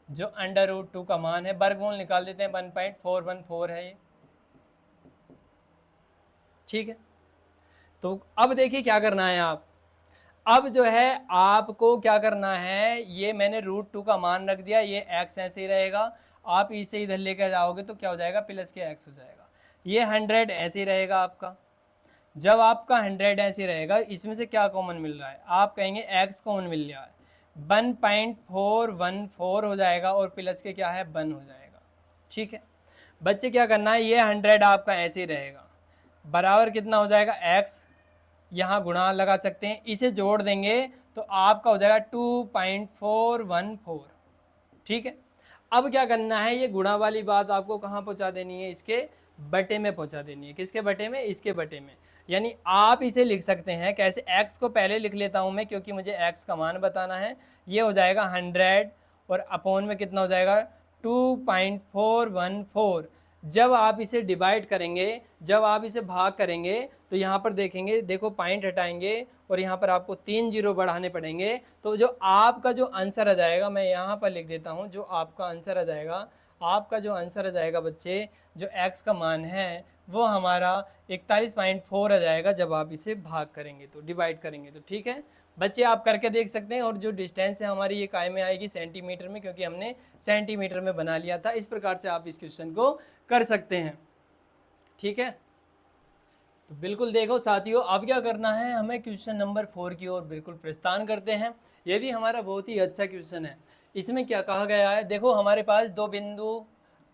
जो √2 का मान है, वर्गमूल निकाल देते हैं, 1.414 है ये, ठीक है। तो अब देखिए क्या करना है आप, अब जो है आपको क्या करना है, ये मैंने √2 का मान रख दिया, ये x ऐसे ही रहेगा, आप इसे इधर लेकर जाओगे तो क्या हो जाएगा, प्लस के x हो जाएगा। ये 100 ऐसे ही रहेगा आपका। जब आपका 100 ऐसे रहेगा, इसमें से क्या कॉमन मिल रहा है, आप कहेंगे x कॉमन मिल रहा है, 1.414 हो जाएगा और प्लस के क्या है 1 हो जाएगा, ठीक है। बच्चे क्या करना है, ये 100 आपका ऐसे ही रहेगा, बराबर कितना हो जाएगा x, यहाँ गुणा लगा सकते हैं, इसे जोड़ देंगे तो आपका हो जाएगा 2.414, ठीक है। अब क्या करना है, ये गुणा वाली बात आपको कहाँ पहुँचा देनी है, इसके बटे में पहुँचा देनी है। किसके बटे में, इसके बटे में। यानी आप इसे लिख सकते हैं कैसे, x को पहले लिख लेता हूँ मैं क्योंकि मुझे x का मान बताना है। ये हो जाएगा 100 और अपॉन में कितना हो जाएगा 2.414। जब आप इसे डिवाइड करेंगे, जब आप इसे भाग करेंगे तो यहाँ पर देखेंगे, देखो पॉइंट हटाएंगे और यहाँ पर आपको 3 जीरो बढ़ाने पड़ेंगे, तो जो आपका जो आंसर आ जाएगा, मैं यहाँ पर लिख देता हूँ, जो आपका आंसर आ जाएगा, आपका जो आंसर आ जाएगा बच्चे, जो x का मान है वो हमारा 41.4 आ जाएगा जब आप इसे भाग करेंगे तो, डिवाइड करेंगे तो, ठीक है। बच्चे आप करके देख सकते हैं, और जो डिस्टेंस है हमारी ये काय में आएगी, सेंटीमीटर में, क्योंकि हमने सेंटीमीटर में बना लिया था। इस प्रकार से आप इस क्वेश्चन को कर सकते हैं, ठीक है। तो बिल्कुल देखो साथियों, अब क्या करना है, हमें क्वेश्चन नंबर 4 की ओर बिल्कुल प्रस्थान करते हैं। ये भी हमारा बहुत ही अच्छा क्वेश्चन है। इसमें क्या कहा गया है, देखो हमारे पास दो बिंदु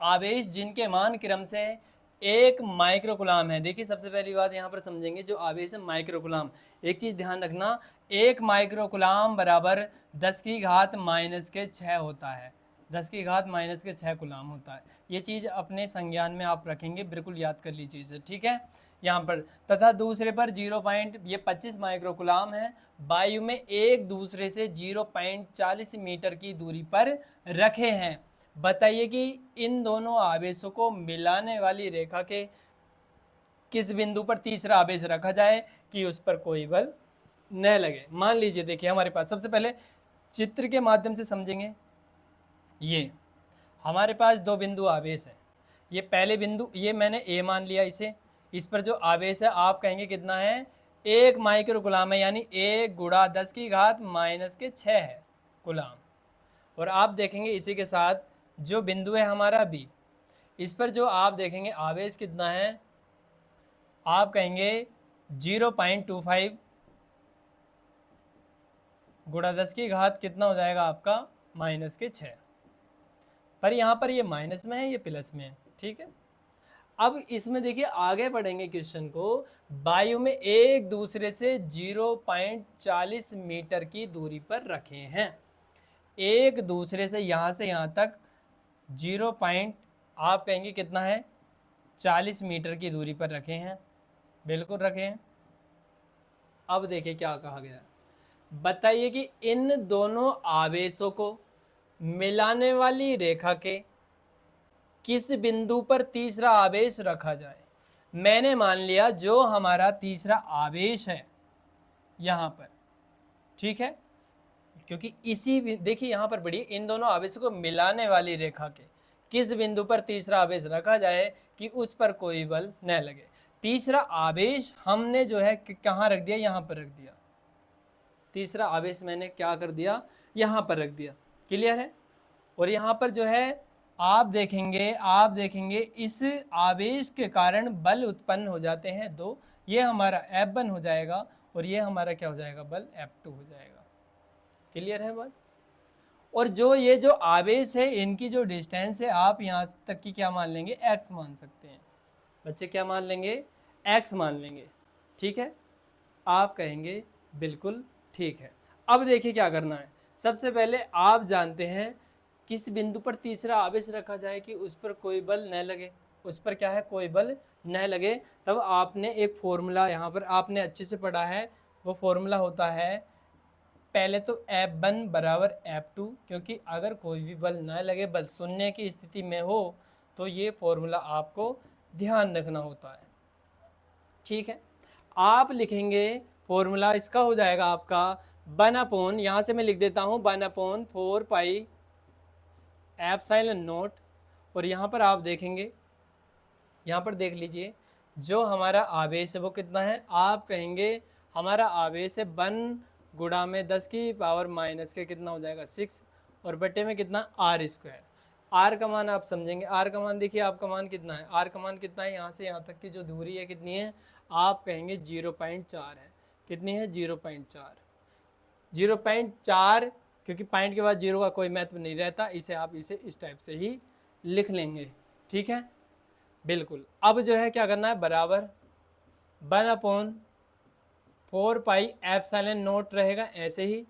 आवेश जिनके मान क्रम से 1 माइक्रोकुलाम है। देखिए सबसे पहली बात यहाँ पर समझेंगे, जो आवेश है माइक्रोकुलाम, एक चीज़ ध्यान रखना, 1 माइक्रोकुलाम बराबर 10⁻⁻6 होता है, 10⁻⁻6 कुलाम होता है। ये चीज़ अपने संज्ञान में आप रखेंगे, बिल्कुल याद कर लीजिए इसे, ठीक है। यहाँ पर तथा दूसरे पर 25 माइक्रोकुलाम है, वायु में एक दूसरे से 0.40 मीटर की दूरी पर रखे हैं। बताइए कि इन दोनों आवेशों को मिलाने वाली रेखा के किस बिंदु पर तीसरा आवेश रखा जाए कि उस पर कोई बल न लगे। मान लीजिए, देखिए हमारे पास, सबसे पहले चित्र के माध्यम से समझेंगे। ये हमारे पास दो बिंदु आवेश है, ये पहले बिंदु, ये मैंने ए मान लिया इसे, इस पर जो आवेश है आप कहेंगे कितना है, 1 माइक्रोकुलाम है, यानी 1 × 10⁻⁻6 है कुलाम। और आप देखेंगे इसी के साथ जो बिंदु है हमारा बी, इस पर जो आप देखेंगे आवेश कितना है, आप कहेंगे 0.25 × 10⁻⁻, कितना हो जाएगा आपका -6। पर यहाँ पर ये माइनस में है, ये प्लस में है, ठीक है। अब इसमें देखिए आगे बढ़ेंगे क्वेश्चन को, वायु में एक दूसरे से 0.40 मीटर की दूरी पर रखे हैं। एक दूसरे से यहाँ तक 0. आप कहेंगे कितना है, 40 मीटर की दूरी पर रखे हैं, बिल्कुल रखे हैं। अब देखिए क्या कहा गया, बताइए कि इन दोनों आवेशों को मिलाने वाली रेखा के किस बिंदु पर तीसरा आवेश रखा जाए। मैंने मान लिया जो हमारा तीसरा आवेश है यहाँ पर, ठीक है, क्योंकि इसी देखिए यहाँ पर बढ़िए, इन दोनों आवेशों को मिलाने वाली रेखा के किस बिंदु पर तीसरा आवेश रखा जाए कि उस पर कोई बल न लगे। तीसरा आवेश हमने जो है कहाँ रख दिया, यहाँ पर रख दिया। तीसरा आवेश मैंने क्या कर दिया, यहाँ पर रख दिया, क्लियर है। और यहाँ पर जो है आप देखेंगे इस आवेश के कारण बल उत्पन्न हो जाते हैं दो, ये हमारा F1 हो जाएगा और ये हमारा क्या हो जाएगा, बल F2 हो जाएगा, क्लियर है बात। और जो ये जो आवेश है इनकी जो डिस्टेंस है आप यहाँ तक की क्या मान लेंगे, x मान सकते हैं। बच्चे क्या मान लेंगे, x मान लेंगे, ठीक है। आप कहेंगे बिल्कुल ठीक है। अब देखिए क्या करना है, सबसे पहले आप जानते हैं किस बिंदु पर तीसरा आवेश रखा जाए कि उस पर कोई बल न लगे। उस पर क्या है, कोई बल न लगे, तब आपने एक फॉर्मूला यहाँ पर आपने अच्छे से पढ़ा है। वो फॉर्मूला होता है पहले तो F1 बराबर F2, क्योंकि अगर कोई भी बल न लगे, बल शून्य की स्थिति में हो, तो ये फॉर्मूला आपको ध्यान रखना होता है। ठीक है, आप लिखेंगे फॉर्मूला, इसका हो जाएगा आपका 1/, यहाँ से मैं लिख देता हूँ 1/4 पाई एप्सिलॉन नॉट। और यहाँ पर आप देखेंगे, यहाँ पर देख लीजिए, जो हमारा आवेश है वो कितना है, आप कहेंगे हमारा आवेश है 1 गुणा में 10 की पावर माइनस के कितना हो जाएगा 6, और बटे में कितना r²। आर का मान आप समझेंगे, आर का मान देखिए, आपका मान कितना है, आर का मान कितना है, यहाँ से यहाँ तक की जो दूरी है कितनी है, आप कहेंगे 0.4 है। कितनी है, 0.4। 0.4, क्योंकि पॉइंट के बाद जीरो का कोई महत्व नहीं रहता, इसे आप इसे इस टाइप से ही लिख लेंगे। ठीक है, बिल्कुल। अब जो है क्या करना है, बराबर 1/4 पाई एप्सिलॉन नॉट रहेगा ऐसे ही,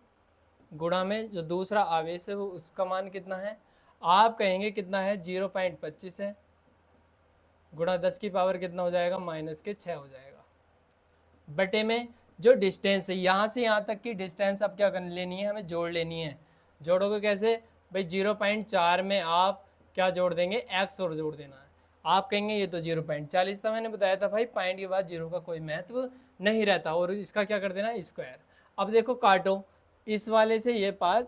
गुणा में जो दूसरा आवेश है वो उसका मान कितना है, आप कहेंगे कितना है, 0.25 है, गुणा 10 की पावर कितना हो जाएगा, -6 हो जाएगा, बटे में जो डिस्टेंस है यहाँ से यहाँ तक की डिस्टेंस अब क्या कर लेनी है, हमें जोड़ लेनी है। जोड़ोगे कैसे भाई, 0.4 में आप क्या जोड़ देंगे, x और जोड़ देना है। आप कहेंगे ये तो 0.40 था, मैंने बताया था भाई पॉइंट के बाद जीरो का कोई महत्व नहीं रहता, और इसका क्या कर देना, स्क्वायर। अब देखो काटो, इस वाले से ये पार्ट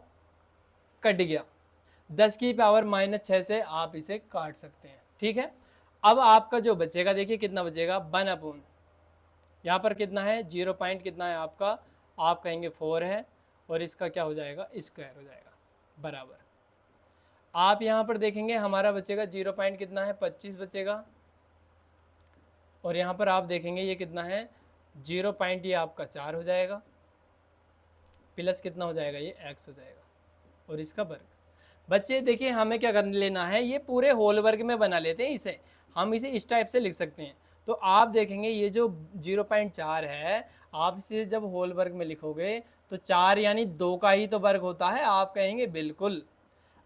कट गया, 10 की पावर -6 से आप इसे काट सकते हैं। ठीक है, अब आपका जो बचेगा देखिए कितना बचेगा, 1/, यहाँ पर कितना है, 0 पॉइंट कितना है आपका, आप कहेंगे 4 है, और इसका क्या हो जाएगा, स्क्वायर हो जाएगा, बराबर। आप यहाँ पर देखेंगे हमारा बचेगा 0 पॉइंट कितना है, 25 बचेगा, और यहाँ पर आप देखेंगे ये कितना है, 0 पॉइंट ये आपका 4 हो जाएगा, प्लस कितना हो जाएगा, ये x हो जाएगा, और इसका वर्ग। बच्चे देखिए हमें क्या कर लेना है, ये पूरे होल वर्ग में बना लेते हैं इसे, हम इसे इस टाइप से लिख सकते हैं। तो आप देखेंगे ये जो 0.4 है, आप इसे जब होल वर्ग में लिखोगे तो 4 यानी 2 का ही तो वर्ग होता है, आप कहेंगे बिल्कुल।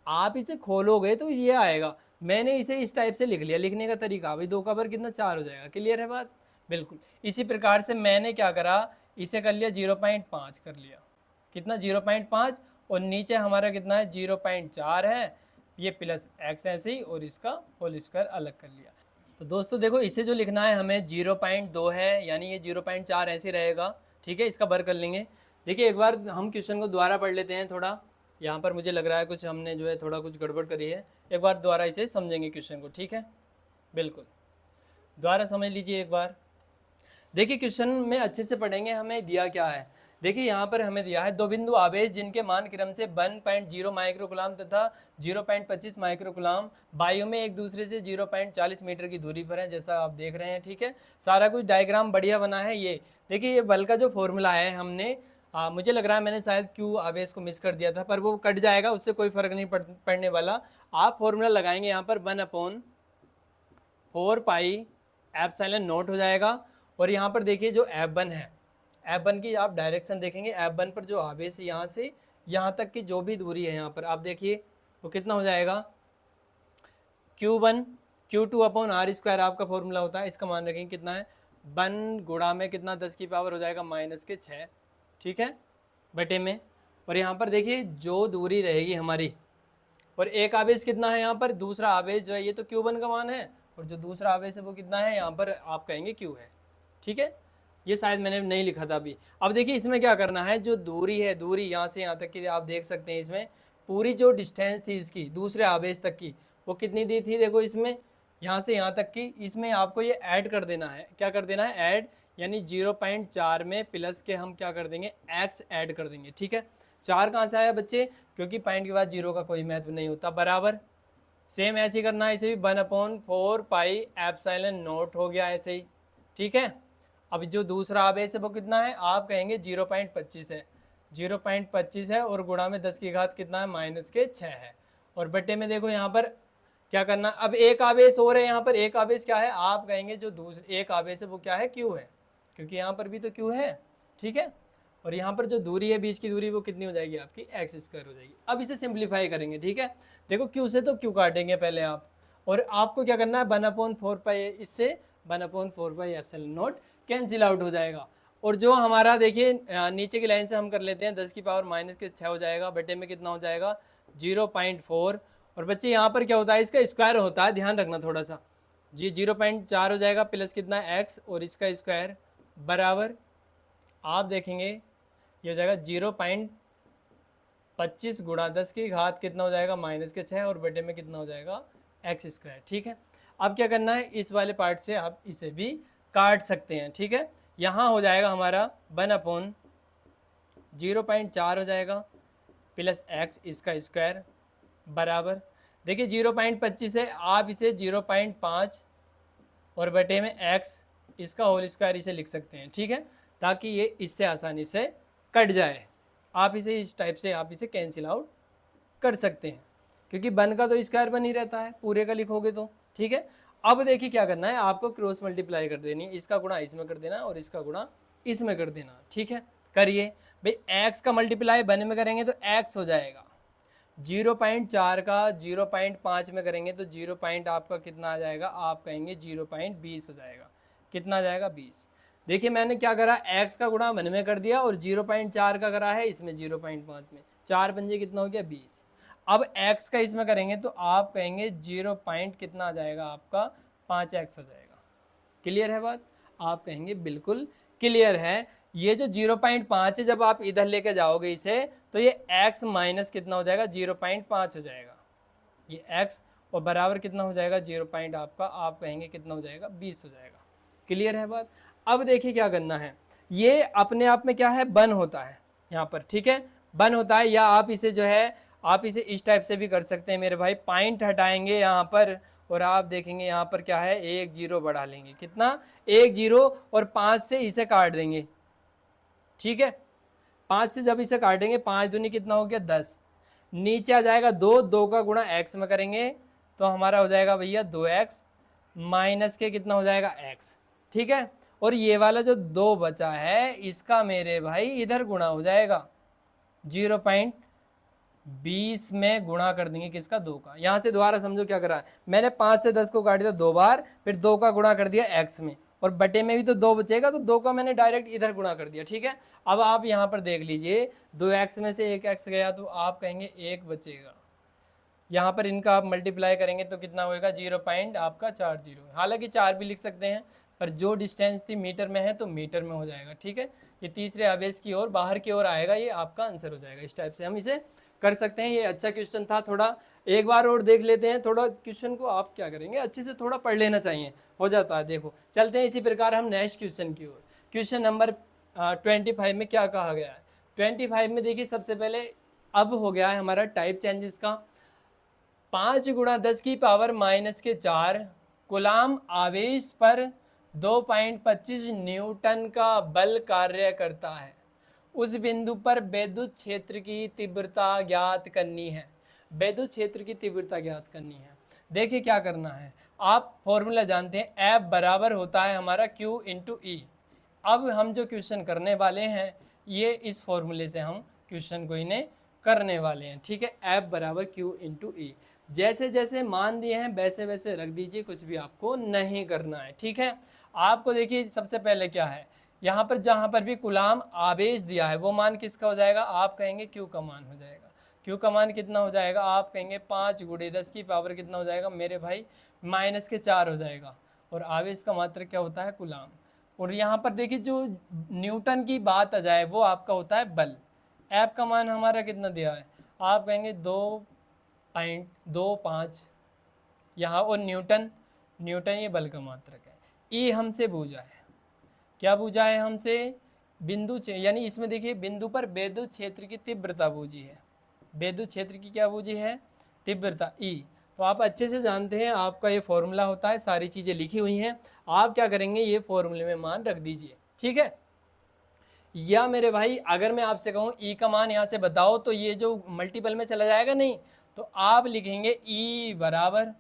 आप इसे खोलोगे तो ये आएगा, मैंने इसे इस टाइप से लिख लिया, लिखने का तरीका भाई 2 का वर्ग कितना, 4 हो जाएगा। क्लियर है बात, बिल्कुल। इसी प्रकार से मैंने क्या करा, इसे कर लिया 0.5 कर लिया, कितना 0.5, और नीचे हमारा कितना है 0.4 है, ये प्लस x ऐसे ही, और इसका होल स्क्वायर अलग कर लिया। तो दोस्तों देखो इसे जो लिखना है हमें 0.2 है, यानी ये 0.4 ऐसे रहेगा। ठीक है, इसका वर्ग कर लेंगे। देखिए एक बार हम क्वेश्चन को दोबारा पढ़ लेते हैं थोड़ा, यहाँ पर मुझे लग रहा है कुछ हमने जो है थोड़ा कुछ गड़बड़ करी है, एक बार दोबारा इसे समझेंगे क्वेश्चन को। ठीक है, बिल्कुल, दोबारा समझ लीजिए एक बार। देखिए क्वेश्चन में अच्छे से पढ़ेंगे, हमें दिया क्या है। देखिए यहाँ पर हमें दिया है दो बिंदु आवेश जिनके मान क्रम से 1.0 माइक्रोकुलाम तथा 0.25 माइक्रोकुलाम वायु में एक दूसरे से 0.40 मीटर की दूरी पर है, जैसा आप देख रहे हैं। ठीक है, सारा कुछ डायग्राम बढ़िया बना है। ये देखिए ये बल का जो फॉर्मूला है हमने मुझे लग रहा है मैंने शायद क्यू आवेश को मिस कर दिया था, पर वो कट जाएगा, उससे कोई फर्क नहीं पड़ने वाला। आप फॉर्मूला लगाएंगे यहाँ पर 1/4 पाई एप्सिलॉन नॉट हो जाएगा, और यहाँ पर देखिए जो F1 है, F1 की आप डायरेक्शन देखेंगे, F1 पर जो आवेश है यहाँ से यहाँ तक की जो भी दूरी है यहाँ पर आप देखिए वो कितना हो जाएगा, Q1 Q2/r² आपका फॉर्मूला होता है। इसका मान रखेंगे कितना है, 1 गुणा में कितना 10 की पावर हो जाएगा -6। ठीक है, बटे में, और यहाँ पर देखिए जो दूरी रहेगी हमारी, और एक आवेश कितना है यहाँ पर, दूसरा आवेश जो है ये तो Q1 का मान है, और जो दूसरा आवेश है वो कितना है यहाँ पर, आप कहेंगे Q है। ठीक है, ये शायद मैंने नहीं लिखा था अभी। अब देखिए इसमें क्या करना है, जो दूरी है, दूरी यहाँ से यहाँ तक की आप देख सकते हैं, इसमें पूरी जो डिस्टेंस थी इसकी दूसरे आवेश तक की वो कितनी दी थी, देखो इसमें यहाँ से यहाँ तक की, इसमें आपको ये ऐड कर देना है। क्या कर देना है, ऐड, यानी 0.4 में प्लस के हम क्या कर देंगे, x ऐड कर देंगे। ठीक है, 4 कहाँ से आया बच्चे, क्योंकि पॉइंट के बाद जीरो का कोई महत्व नहीं होता, बराबर। सेम ऐसे ही करना है, इसे भी 1/4 पाई एप्सिलॉन नॉट हो गया ऐसे ही। ठीक है, अब जो दूसरा आवेश है वो कितना है, आप कहेंगे 0.25 है, 0.25 है, और गुणा में 10 की घात कितना है, -6 है, और बटे में देखो यहाँ पर क्या करना। अब एक आवेश और है यहाँ पर, एक आवेश क्या है, आप कहेंगे जो दूसरे एक आवेश है वो क्या है, क्यू है, क्योंकि यहाँ पर भी तो क्यू है। ठीक है, और यहाँ पर जो दूरी है बीच की दूरी वो कितनी हो जाएगी आपकी, x² हो जाएगी। अब इसे सिंप्लीफाई करेंगे। ठीक है, देखो क्यू से तो क्यू काटेंगे पहले आप, और आपको क्या करना है 1/4 इससे 1/4 कैंसिल आउट हो जाएगा। और जो हमारा देखिए नीचे की लाइन से हम कर लेते हैं 10 की पावर -6 हो जाएगा, बटे में कितना हो जाएगा 0.4। और बच्चे यहाँ पर क्या होता है इसका स्क्वायर होता है, ध्यान रखना थोड़ा सा जी। 0.4 हो जाएगा प्लस कितना x और इसका स्क्वायर बराबर आप देखेंगे ये हो जाएगा 0.25 गुणा 10 की घात कितना हो जाएगा -6 और बटे में कितना हो जाएगा x स्क्वायर। ठीक है, अब क्या करना है इस वाले पार्ट से आप इसे भी काट सकते हैं। ठीक है, यहाँ हो जाएगा हमारा 1/0.4 हो जाएगा प्लस x इसका स्क्वायर बराबर देखिए 0.25 है, आप इसे 0.5 और बटे में x इसका होल स्क्वायर इसे लिख सकते हैं। ठीक है, ताकि ये इससे आसानी से कट जाए। आप इसे इस टाइप से आप इसे कैंसिल आउट कर सकते हैं, क्योंकि बन का तो स्क्वायर बन ही रहता है, पूरे का लिखोगे तो। ठीक है, अब देखिए क्या करना है, आपको क्रॉस मल्टीप्लाई कर देनी है, इसका गुणा इसमें कर देना और इसका गुणा इसमें कर देना। ठीक है, करिए भाई, x का मल्टीप्लाई बन में करेंगे तो x हो जाएगा 0.4 का 0.5 में करेंगे तो 0. आपका कितना आ जाएगा, आप कहेंगे 0.20 हो जाएगा। कितना आ जाएगा 20। देखिए मैंने क्या करा, x का गुणा मन में कर दिया और 0.4 का करा है इसमें 0.5 में, 4 पंजे कितना हो गया 20। अब x का इसमें करेंगे तो आप कहेंगे 0. कितना आ जाएगा आपका 5x हो जाएगा। क्लियर है बात, आप कहेंगे बिल्कुल क्लियर है। ये जो 0.5 है जब आप इधर लेके जाओगे इसे तो ये x माइनस कितना हो जाएगा 0.5 हो जाएगा ये x, और बराबर कितना हो जाएगा 0. आपका आप कहेंगे कितना हो जाएगा 20 हो जाएगा। क्लियर है बात। अब देखिए क्या करना है, ये अपने आप में क्या है बन होता है यहाँ पर। ठीक है, बन होता है, या आप इसे जो है आप इसे इस टाइप से भी कर सकते हैं मेरे भाई, पॉइंट हटाएंगे यहाँ पर और आप देखेंगे यहाँ पर क्या है 1 0 बढ़ा लेंगे, कितना 1 0 और 5 से इसे काट देंगे। ठीक है, 5 से जब इसे काटेंगे 5 दूनी कितना हो गया 10, नीचे आ जाएगा 2, 2 का गुणा x में करेंगे तो हमारा हो जाएगा भैया 2x माइनस के कितना हो जाएगा x। ठीक है, और ये वाला जो 2 बचा है इसका मेरे भाई इधर गुणा हो जाएगा 0.20 में गुणा कर देंगे किसका 2 का। यहाँ से दोबारा समझो क्या करा है, मैंने 5 से 10 को काट दिया 2 बार, फिर 2 का गुणा कर दिया x में और बटे में भी तो 2 बचेगा तो 2 का मैंने डायरेक्ट इधर गुणा कर दिया। ठीक है, अब आप यहाँ पर देख लीजिए 2x में से 1x गया तो आप कहेंगे 1 बचेगा। यहाँ पर इनका आप मल्टीप्लाई करेंगे तो कितना होएगा 0. आपका 4 0, हालांकि 4 भी लिख सकते हैं पर जो डिस्टेंस थी मीटर में है तो मीटर में हो जाएगा। ठीक है, ये तीसरे आवेश की ओर बाहर की ओर आएगा, ये आपका आंसर हो जाएगा। इस टाइप से हम इसे कर सकते हैं। ये अच्छा क्वेश्चन था, थोड़ा एक बार और देख लेते हैं। थोड़ा क्वेश्चन को आप क्या करेंगे अच्छे से थोड़ा पढ़ लेना चाहिए, हो जाता है। देखो चलते हैं इसी प्रकार हम नेक्स्ट क्वेश्चन की ओर। क्वेश्चन नंबर 25 में क्या कहा गया है। 25 में देखिए सबसे पहले अब हो गया है हमारा टाइप चेंजेस का। 5 गुणा 10 की पावर -4 कूलाम आवेश पर 2.25 न्यूटन का बल कार्य करता है। उस बिंदु पर विद्युत क्षेत्र की तीव्रता ज्ञात करनी है। विद्युत क्षेत्र की तीव्रता ज्ञात करनी है। देखिए क्या करना है, आप फॉर्मूला जानते हैं, F बराबर होता है हमारा Q इंटू ई। अब हम जो क्वेश्चन करने वाले हैं ये इस फॉर्मूले से हम क्वेश्चन को इन्हें करने वाले हैं। ठीक है, F बराबर Q इंटू ई। जैसे जैसे मान दिए हैं वैसे वैसे रख दीजिए, कुछ भी आपको नहीं करना है। ठीक है, आपको देखिए सबसे पहले क्या है, यहाँ पर जहाँ पर भी कूलाम आवेश दिया है वो मान किसका हो जाएगा, आप कहेंगे Q का मान हो जाएगा। Q का मान कितना हो जाएगा, आप कहेंगे 5 गुणे 10 की पावर कितना हो जाएगा मेरे भाई -4 हो जाएगा। और आवेश का मात्रक क्या होता है कूलाम। और यहाँ पर देखिए जो न्यूटन की बात आ जाए वो आपका होता है बल। F का मान हमारा कितना दिया है, आप कहेंगे 2.25 यहाँ, और न्यूटन ये बल का मात्रक है। E हमसे पूछा है, क्या पूछा है हमसे, बिंदु यानी इसमें देखिए बिंदु पर विद्युत क्षेत्र की तीव्रता पूछी है। विद्युत क्षेत्र की क्या पूछी है, तीव्रता E। तो आप अच्छे से जानते हैं, आपका ये फॉर्मूला होता है, सारी चीज़ें लिखी हुई हैं। आप क्या करेंगे, ये फॉर्मूले में मान रख दीजिए। ठीक है, या मेरे भाई अगर मैं आपसे कहूँ E का मान यहाँ से बताओ तो ये जो मल्टीपल में चला जाएगा नहीं, तो आप लिखेंगे E बराबर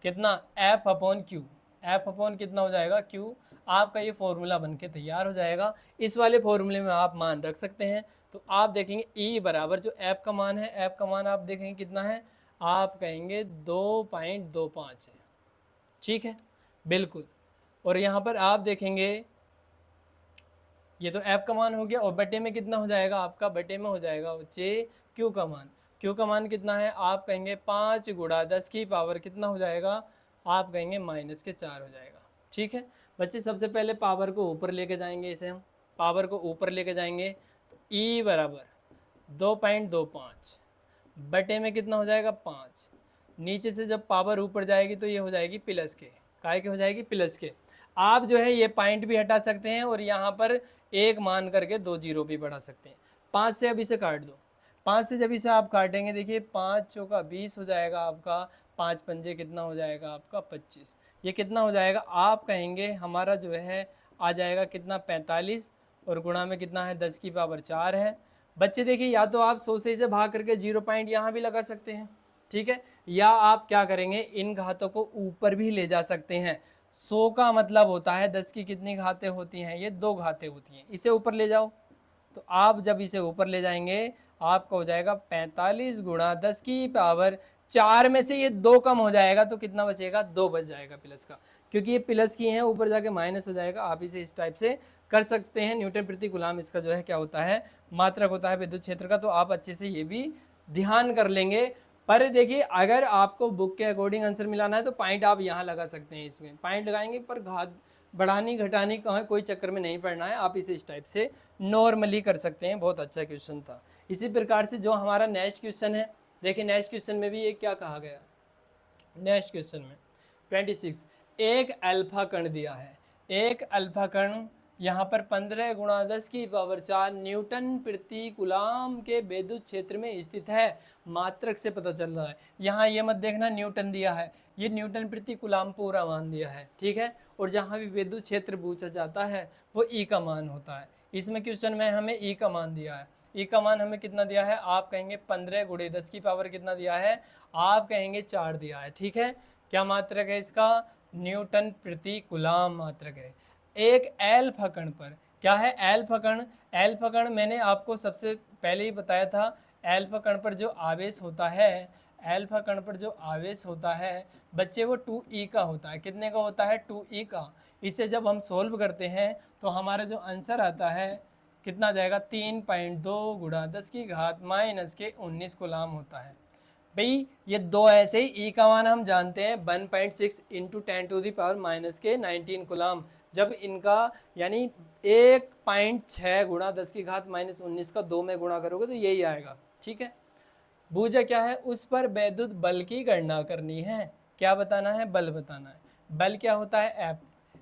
कितना F upon Q। F upon कितना हो जाएगा Q। आपका ये फॉर्मूला बन के तैयार हो जाएगा। इस वाले फॉर्मूले में आप मान रख सकते हैं। तो आप देखेंगे E बराबर जो F का मान है, F का मान आप देखेंगे कितना है, आप कहेंगे 2.25 है। ठीक है, बिल्कुल। और यहाँ पर आप देखेंगे ये तो एफ का मान हो गया, और बटे में कितना हो जाएगा आपका, बटे में हो जाएगा बच्चे क्यू का मान। क्यू का मान कितना है, आप कहेंगे 5 गुणा 10 की पावर कितना हो जाएगा, आप कहेंगे -4 हो जाएगा। ठीक है बच्चे, सबसे पहले पावर को ऊपर लेके जाएंगे, इसे हम पावर को ऊपर लेके जाएंगे तो ई बराबर 2.25 बटे में कितना हो जाएगा 5। नीचे से जब पावर ऊपर जाएगी तो ये हो जाएगी प्लस के, काय के हो जाएगी प्लस के। आप जो है ये पॉइंट भी हटा सकते हैं और यहाँ पर एक मान करके 2 जीरो भी बढ़ा सकते हैं। 5 से अब इसे काट दो, 5 से जब इसे आप काटेंगे देखिए 5 चौका 20 हो जाएगा आपका, 5 पंजे कितना हो जाएगा आपका 25। ये कितना हो जाएगा, आप कहेंगे हमारा जो है आ जाएगा कितना 45, और गुणा में कितना है 10 की पावर 4 है। बच्चे देखिए या तो आप 100 से इसे भाग करके 0 पॉइंट यहाँ भी लगा सकते हैं, ठीक है, या आप क्या करेंगे इन घातों को ऊपर भी ले जा सकते हैं। 100 का मतलब होता है 10 की कितनी घातें होती हैं, ये 2 घातें होती हैं, इसे ऊपर ले जाओ। तो आप जब इसे ऊपर ले जाएंगे आपका हो जाएगा 45 गुणा 10 की पावर 4 में से ये 2 कम हो जाएगा तो कितना बचेगा, 2 बच जाएगा प्लस का, क्योंकि ये प्लस की है ऊपर जाके माइनस हो जाएगा। आप इसे इस टाइप से कर सकते हैं। न्यूटन प्रति कूलम इसका जो है क्या होता है, मात्रक होता है विद्युत क्षेत्र का। तो आप अच्छे से ये भी ध्यान कर लेंगे। पर देखिए अगर आपको बुक के अकॉर्डिंग आंसर मिलाना है तो पॉइंट आप यहाँ लगा सकते हैं, इसमें पॉइंट लगाएंगे, पर घात बढ़ानी घटानी का कोई चक्कर में नहीं पड़ना है। आप इसे इस टाइप से नॉर्मली कर सकते हैं। बहुत अच्छा क्वेश्चन था। इसी प्रकार से जो हमारा नेक्स्ट क्वेश्चन है, देखिए नेक्स्ट क्वेश्चन में भी ये क्या कहा गया, नेक्स्ट क्वेश्चन में 26 एक अल्फा कण दिया है। एक अल्फा कण यहाँ पर 15 गुणा 10 की पावर 4 न्यूटन प्रति कूलम के विद्युत क्षेत्र में स्थित है, मात्रक से पता चल रहा है। यहाँ ये मत देखना न्यूटन दिया है, ये न्यूटन प्रति कूलम पूरा मान दिया है, ठीक है। और जहाँ भी विद्युत क्षेत्र पूछा जाता है वो ई का मान होता है। इसमें क्वेश्चन में हमें ई का मान दिया है। ई का मान हमें कितना दिया है, आप कहेंगे 15 गुणे 10 की पावर कितना दिया है, आप कहेंगे 4 दिया है, ठीक है। क्या मात्रक है इसका, न्यूटन प्रति कूलम मात्रक है। एक एल्फा कण पर क्या है, एल्फा कण, एल्फा कण मैंने आपको सबसे पहले ही बताया था। एल्फा कण पर जो आवेश होता है, एल्फा कण पर जो आवेश होता है बच्चे वो 2e का होता है। कितने का होता है, 2e का। इसे जब हम सोल्व करते हैं तो हमारा जो आंसर आता है कितना जाएगा, 3.2 गुणा 10 की घात -19 कूलम होता है। भाई ये दो ऐसे ही ई का मान हम जानते हैं 1.6 इंटू 10⁻⁻19 कूलम। जब इनका यानी 1.6 गुणा 10 की घात -19 का 2 में गुणा करोगे तो यही आएगा, ठीक है। भूजा क्या है, उस पर विद्युत बल की गणना करनी है। क्या बताना है, बल बताना है। बल क्या होता है, एफ,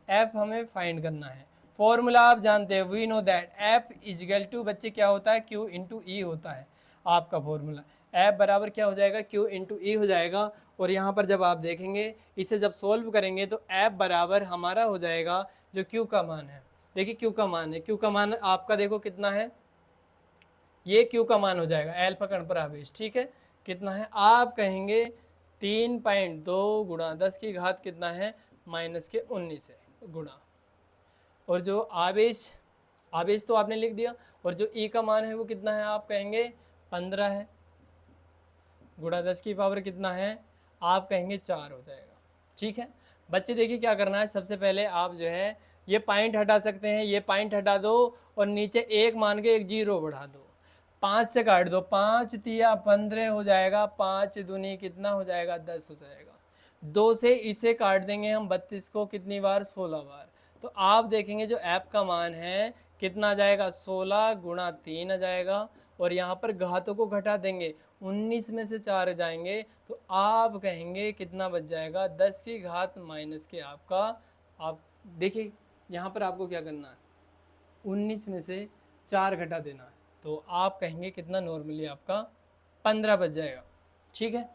एफ हमें फाइंड करना है। फॉर्मूला आप जानते हैं, we know that F equal to बच्चे क्या होता है, क्यू इंटू ई होता है आपका फॉर्मूला। एफ बराबर क्या हो जाएगा, क्यू इंटू ई हो जाएगा। और यहाँ पर जब आप देखेंगे इसे जब सोल्व करेंगे तो एफ बराबर हमारा हो जाएगा जो क्यू का मान है। देखिए क्यू का मान है, क्यू का मान आपका देखो कितना है, ये क्यू का मान हो जाएगा एल्फा कण पर आवेश, ठीक है। कितना है, आप कहेंगे 3.2 गुणा 10 की घात कितना है, -19 है गुणा। और जो आवेश, आवेश तो आपने लिख दिया, और जो ई का मान है वो कितना है, आप कहेंगे 15 है गुणा 10 की पावर कितना है, आप कहेंगे 4 हो जाएगा, ठीक है। बच्चे देखिए क्या करना है, सबसे पहले आप जो है ये पॉइंट हटा सकते हैं, ये पॉइंट हटा दो और नीचे एक मान के एक जीरो बढ़ा दो। 5 से काट दो, 5 तिया 15 हो जाएगा, 5 दूनी कितना हो जाएगा, 10 हो जाएगा। 2 से इसे काट देंगे हम 32 को कितनी बार, 16 बार। तो आप देखेंगे जो ऐप का मान है कितना आ जाएगा, 16 गुणा 3 आ जाएगा। और यहाँ पर घातों को घटा देंगे, 19 में से 4 जाएंगे तो आप कहेंगे कितना बच जाएगा, 10 की घात माइनस के आपका। आप देखिए यहाँ पर आपको क्या करना है, 19 में से 4 घटा देना है, तो आप कहेंगे कितना, नॉर्मली आपका 15 बच जाएगा, ठीक है।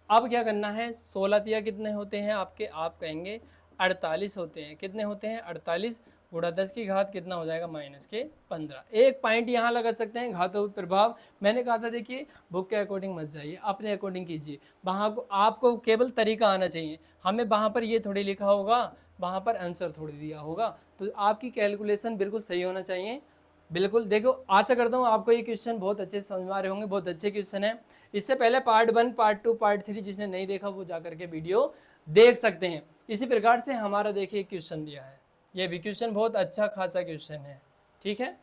अब क्या करना है, 16 तिया कितने होते हैं आपके, आप कहेंगे 48 होते हैं। कितने होते हैं, 48 गुणा 10 की घात कितना हो जाएगा, -15। एक पॉइंट यहाँ लगा सकते हैं, घातों प्रभाव। मैंने कहा था देखिए बुक के अकॉर्डिंग मत जाइए, अपने अकॉर्डिंग कीजिए। वहाँ को आपको केवल तरीका आना चाहिए। हमें वहाँ पर ये थोड़ी लिखा होगा, वहाँ पर आंसर थोड़ी दिया होगा, तो आपकी कैलकुलेशन बिल्कुल सही होना चाहिए। बिल्कुल, देखो आशा करता हूँ आपको ये क्वेश्चन बहुत अच्छे से समझ में आ रहे होंगे, बहुत अच्छे क्वेश्चन है। इससे पहले पार्ट 1, पार्ट 2, पार्ट 3 जिसने नहीं देखा वो जा करके वीडियो देख सकते हैं। इसी प्रकार से हमारा देखिए क्वेश्चन दिया है, ये भी क्वेश्चन बहुत अच्छा खासा क्वेश्चन है, ठीक है।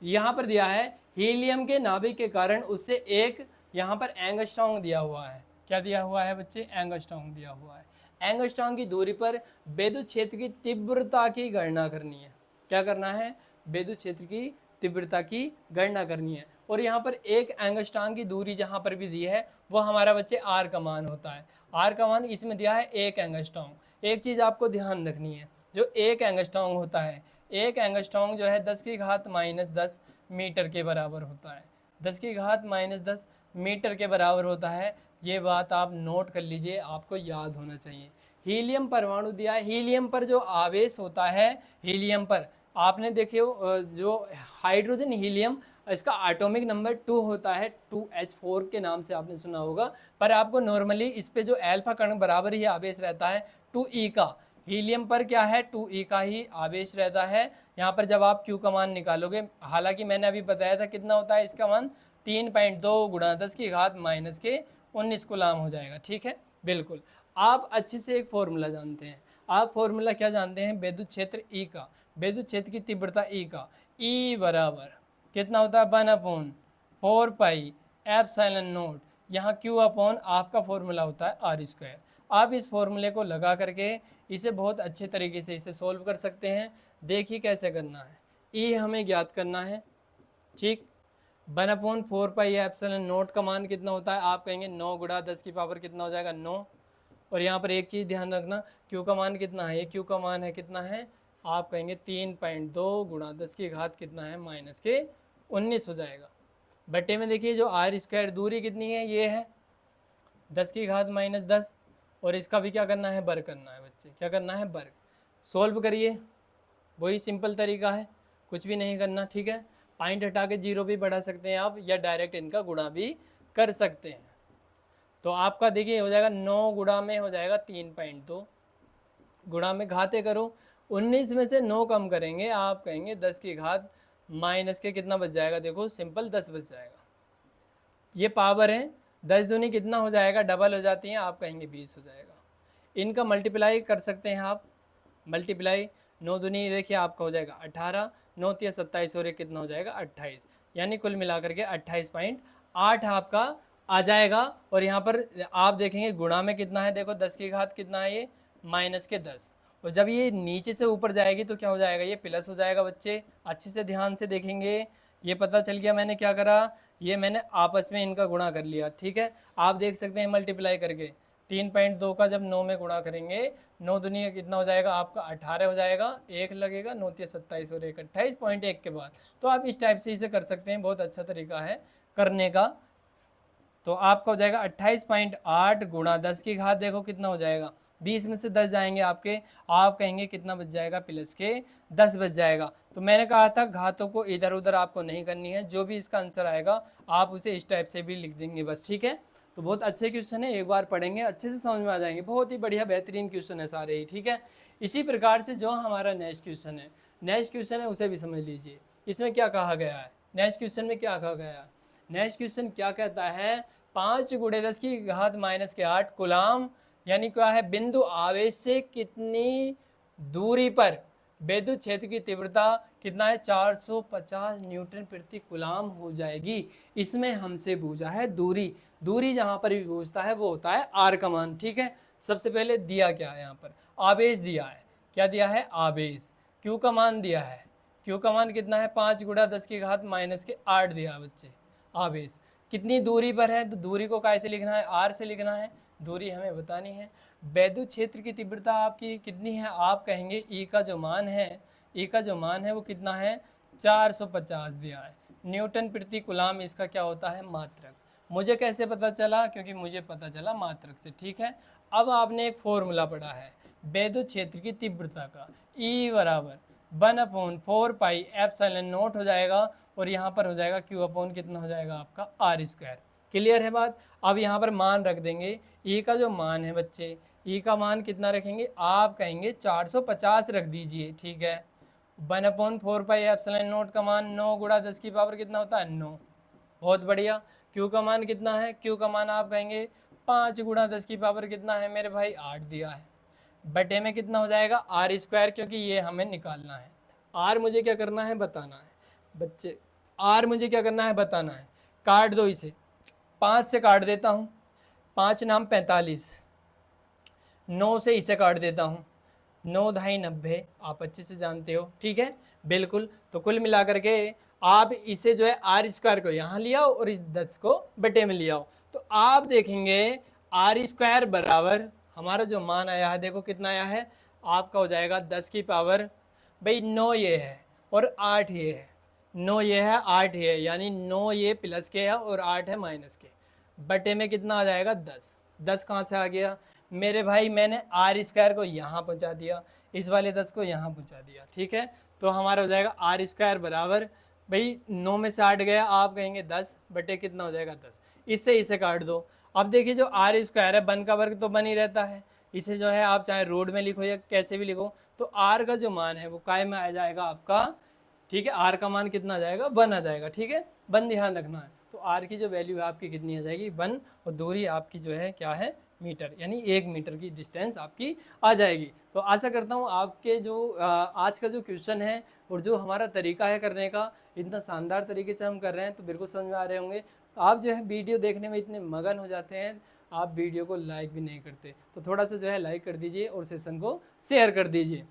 यहाँ पर दिया है हीलियम के नाभिक के कारण उससे एक यहाँ पर एंगस्ट्रॉन्ग दिया हुआ है। क्या दिया हुआ है बच्चे? एंगस्ट्रॉन्ग दिया हुआ है। एंगस्ट्रॉन्ग की दूरी पर विद्युत क्षेत्र की तीव्रता की गणना करनी है। क्या करना है? विद्युत क्षेत्र की तीव्रता की गणना करनी है। और यहाँ पर एक एंगस्ट्रॉन्ग की दूरी जहाँ पर भी दी है वो हमारा बच्चे आर का मान होता है। आर का मान इसमें दिया है एक एंगस्ट्रॉन्ग। एक चीज़ आपको ध्यान रखनी है, जो एक एंगस्ट्रॉन्ग होता है, एक एंगस्ट्रॉन्ग जो है 10⁻⁻10 मीटर के बराबर होता है। 10⁻⁻10 मीटर के बराबर होता है। ये बात आप नोट कर लीजिए, आपको याद होना चाहिए। हीलियम परमाणु दिया है, हीलियम पर जो आवेश होता है, हीलियम पर आपने देखे हो जो हाइड्रोजन हीलियम, इसका एटॉमिक नंबर 2 होता है, 2H4 के नाम से आपने सुना होगा। पर आपको नॉर्मली इस पे जो अल्फा कण बराबर ही आवेश रहता है 2E का। हीलियम पर क्या है? 2E का ही आवेश रहता है। यहाँ पर जब आप Q का मान निकालोगे, हालांकि मैंने अभी बताया था कितना होता है इसका मान, 3.2 गुणा 10⁻⁻19 कूलाम हो जाएगा, ठीक है। बिल्कुल, आप अच्छे से एक फॉर्मूला जानते हैं। आप फॉर्मूला क्या जानते हैं? विद्युत क्षेत्र E का, विद्युत क्षेत्र की तीव्रता E का, E बराबर कितना होता है? 1/4 पाई एप्सिलॉन नॉट। यहाँ Q अपॉन आपका फॉर्मूला होता है R²। आप इस फॉर्मूले को लगा करके इसे बहुत अच्छे तरीके से इसे सोल्व कर सकते हैं। देखिए कैसे करना है। E हमें ज्ञात करना है, ठीक। 1/4 पाई एप्सिलॉन नॉट का मान कितना होता है? आप कहेंगे 9 गुणा 10 की पावर कितना हो जाएगा? 9। और यहाँ पर एक चीज़ ध्यान रखना, Q का मान कितना है? ये Q का मान है कितना है? आप कहेंगे 3.2 गुणा 10⁻⁻ कितना है? -19 हो जाएगा। बट्टे में देखिए जो R² दूरी कितनी है? ये है 10⁻⁻10। और इसका भी क्या करना है? वर्ग करना है बच्चे। क्या करना है? वर्ग। सोल्व करिए, वही सिंपल तरीका है, कुछ भी नहीं करना, ठीक है। पॉइंट हटा के 0 भी बढ़ा सकते हैं आप, या डायरेक्ट इनका गुणा भी कर सकते हैं। तो आपका देखिए हो जाएगा 9 गुणा में हो जाएगा 3.2, गुणा में घाते करो, 19 में से 9 कम करेंगे, आप कहेंगे 10 की घात माइनस के कितना बच जाएगा? देखो सिंपल 10 बच जाएगा। ये पावर है, 10 दूनी कितना हो जाएगा? डबल हो जाती हैं, आप कहेंगे 20 हो जाएगा। इनका मल्टीप्लाई कर सकते हैं आप, मल्टीप्लाई 9 दूनी देखिए आपका हो जाएगा 18, 9 तिया 27 और एक कितना हो जाएगा? 28। यानी कुल मिलाकर के 28.8 आपका आ जाएगा। और यहाँ पर आप देखेंगे गुणा में कितना है? देखो 10 की घात कितना है? ये -10। और जब ये नीचे से ऊपर जाएगी तो क्या हो जाएगा? ये प्लस हो जाएगा बच्चे। अच्छे से ध्यान से देखेंगे, ये पता चल गया मैंने क्या करा, ये मैंने आपस में इनका गुणा कर लिया, ठीक है। आप देख सकते हैं मल्टीप्लाई करके 3.2 का जब 9 में गुणा करेंगे, 9 दूनी कितना हो जाएगा आपका? 18 हो जाएगा, एक लगेगा, 9 तिया 27 और एक 28.1 के बाद। तो आप इस टाइप से इसे कर सकते हैं, बहुत अच्छा तरीका है करने का। तो आपका हो जाएगा 28.8 गुणा 10 की घात, देखो कितना हो जाएगा? 20 में से 10 जाएंगे आपके, आप कहेंगे कितना बच जाएगा? प्लस के 10 बच जाएगा। तो मैंने कहा था घातों को इधर उधर आपको नहीं करनी है, जो भी इसका आंसर आएगा आप उसे इस टाइप से भी लिख देंगे बस, ठीक है। तो बहुत अच्छे क्वेश्चन है, एक बार पढ़ेंगे अच्छे से समझ में आ जाएंगे, बहुत ही बढ़िया बेहतरीन क्वेश्चन है सारे ही, ठीक है। इसी प्रकार से जो हमारा नेक्स्ट क्वेश्चन है, नेक्स्ट क्वेश्चन है उसे भी समझ लीजिए। इसमें क्या कहा गया है? नेक्स्ट क्वेश्चन में क्या कहा गया है? नेक्स्ट क्वेश्चन क्या कहता है? 5 गुणे 10 की घात -8 कूलाम, यानी क्या है? बिंदु आवेश से कितनी दूरी पर विद्युत क्षेत्र की तीव्रता कितना है? 450 न्यूटन प्रति कूलाम हो जाएगी। इसमें हमसे पूछा है दूरी, दूरी जहां पर भी पूछता है वो होता है आर का मान, ठीक है। सबसे पहले दिया क्या है? यहाँ पर आवेश दिया है। क्या दिया है? आवेश। क्यू का मान दिया है, क्यू का मान कितना है? 5 गुणा 10 की घात -8 दिया बच्चे। आवेश कितनी दूरी पर है? तो दूरी को कैसे लिखना है? आर से लिखना है, दूरी हमें बतानी है। विद्युत क्षेत्र की तीव्रता आपकी कितनी है? आप कहेंगे ई का जो मान है, ई का जो मान है वो कितना है? 450 दिया है। न्यूटन प्रति कूलाम इसका क्या होता है? मात्रक। मुझे कैसे पता चला? क्योंकि मुझे पता चला मात्रक से, ठीक है। अब आपने एक फॉर्मूला पढ़ा है विद्युत क्षेत्र की तीव्रता का, ई बराबर 1/4 पाई एप्सिलॉन नॉट हो जाएगा, और यहाँ पर हो जाएगा Q अपॉन कितना हो जाएगा आपका? R²। क्लियर है बात? अब यहाँ पर मान रख देंगे, E का जो मान है बच्चे, E का मान कितना रखेंगे? आप कहेंगे 450 रख दीजिए, ठीक है। 1/4πε0 का मान 9 गुणा 10 की पावर कितना होता है 9। बहुत बढ़िया। क्यू का मान कितना है, क्यू का मान आप कहेंगे 5 गुणा 10 की पावर कितना है मेरे भाई 8 दिया है, बटे में कितना हो जाएगा आर स्क्वायर, क्योंकि ये हमें निकालना है। आर मुझे क्या करना है बताना है बच्चे, आर मुझे क्या करना है बताना है। काट दो इसे, 5 से काट देता हूँ, 5 नाम 45, 9 से इसे काट देता हूँ, 9 ढाई 90, आप अच्छे से जानते हो, ठीक है बिल्कुल। तो कुल मिलाकर के आप इसे जो है आर स्क्वायर को यहाँ ले आओ और इस 10 को बटे में ले आओ, तो आप देखेंगे आर स्क्वायर बराबर हमारा जो मान आया है, देखो कितना आया है आपका, हो जाएगा 10 की पावर भाई 9 ये है और 8 ये है, 9 ये है 8 ये है, यानी 9 ये प्लस के है और 8 है माइनस के, बटे में कितना आ जाएगा 10। 10 कहाँ से आ गया मेरे भाई, मैंने आर स्क्वायर को यहाँ पहुँचा दिया, इस वाले 10 को यहाँ पहुँचा दिया, ठीक है। तो हमारा हो जाएगा आर स्क्वायर बराबर भाई 9 में से 8 गया, आप कहेंगे 10 बटे कितना हो जाएगा 10, इससे इसे काट दो। अब देखिए जो आर स्क्वायर है 1 का वर्ग तो बन ही रहता है, इसे जो है आप चाहे रोड में लिखो या कैसे भी लिखो, तो आर का जो मान है वो काय में आ जाएगा आपका, ठीक है। आर का मान कितना आ जाएगा 1 आ जाएगा, ठीक है 1 ध्यान रखना है। तो आर की जो वैल्यू है आपकी कितनी आ जाएगी 1, और दूरी आपकी जो है क्या है मीटर, यानी 1 मीटर की डिस्टेंस आपकी आ जाएगी। तो आशा करता हूँ आपके जो आज का जो क्वेश्चन है और जो हमारा तरीका है करने का, इतना शानदार तरीके से हम कर रहे हैं, तो बिल्कुल समझ में आ रहे होंगे। आप जो है वीडियो देखने में इतने मगन हो जाते हैं, आप वीडियो को लाइक भी नहीं करते, तो थोड़ा सा जो है लाइक कर दीजिए और सेशन को शेयर कर दीजिए।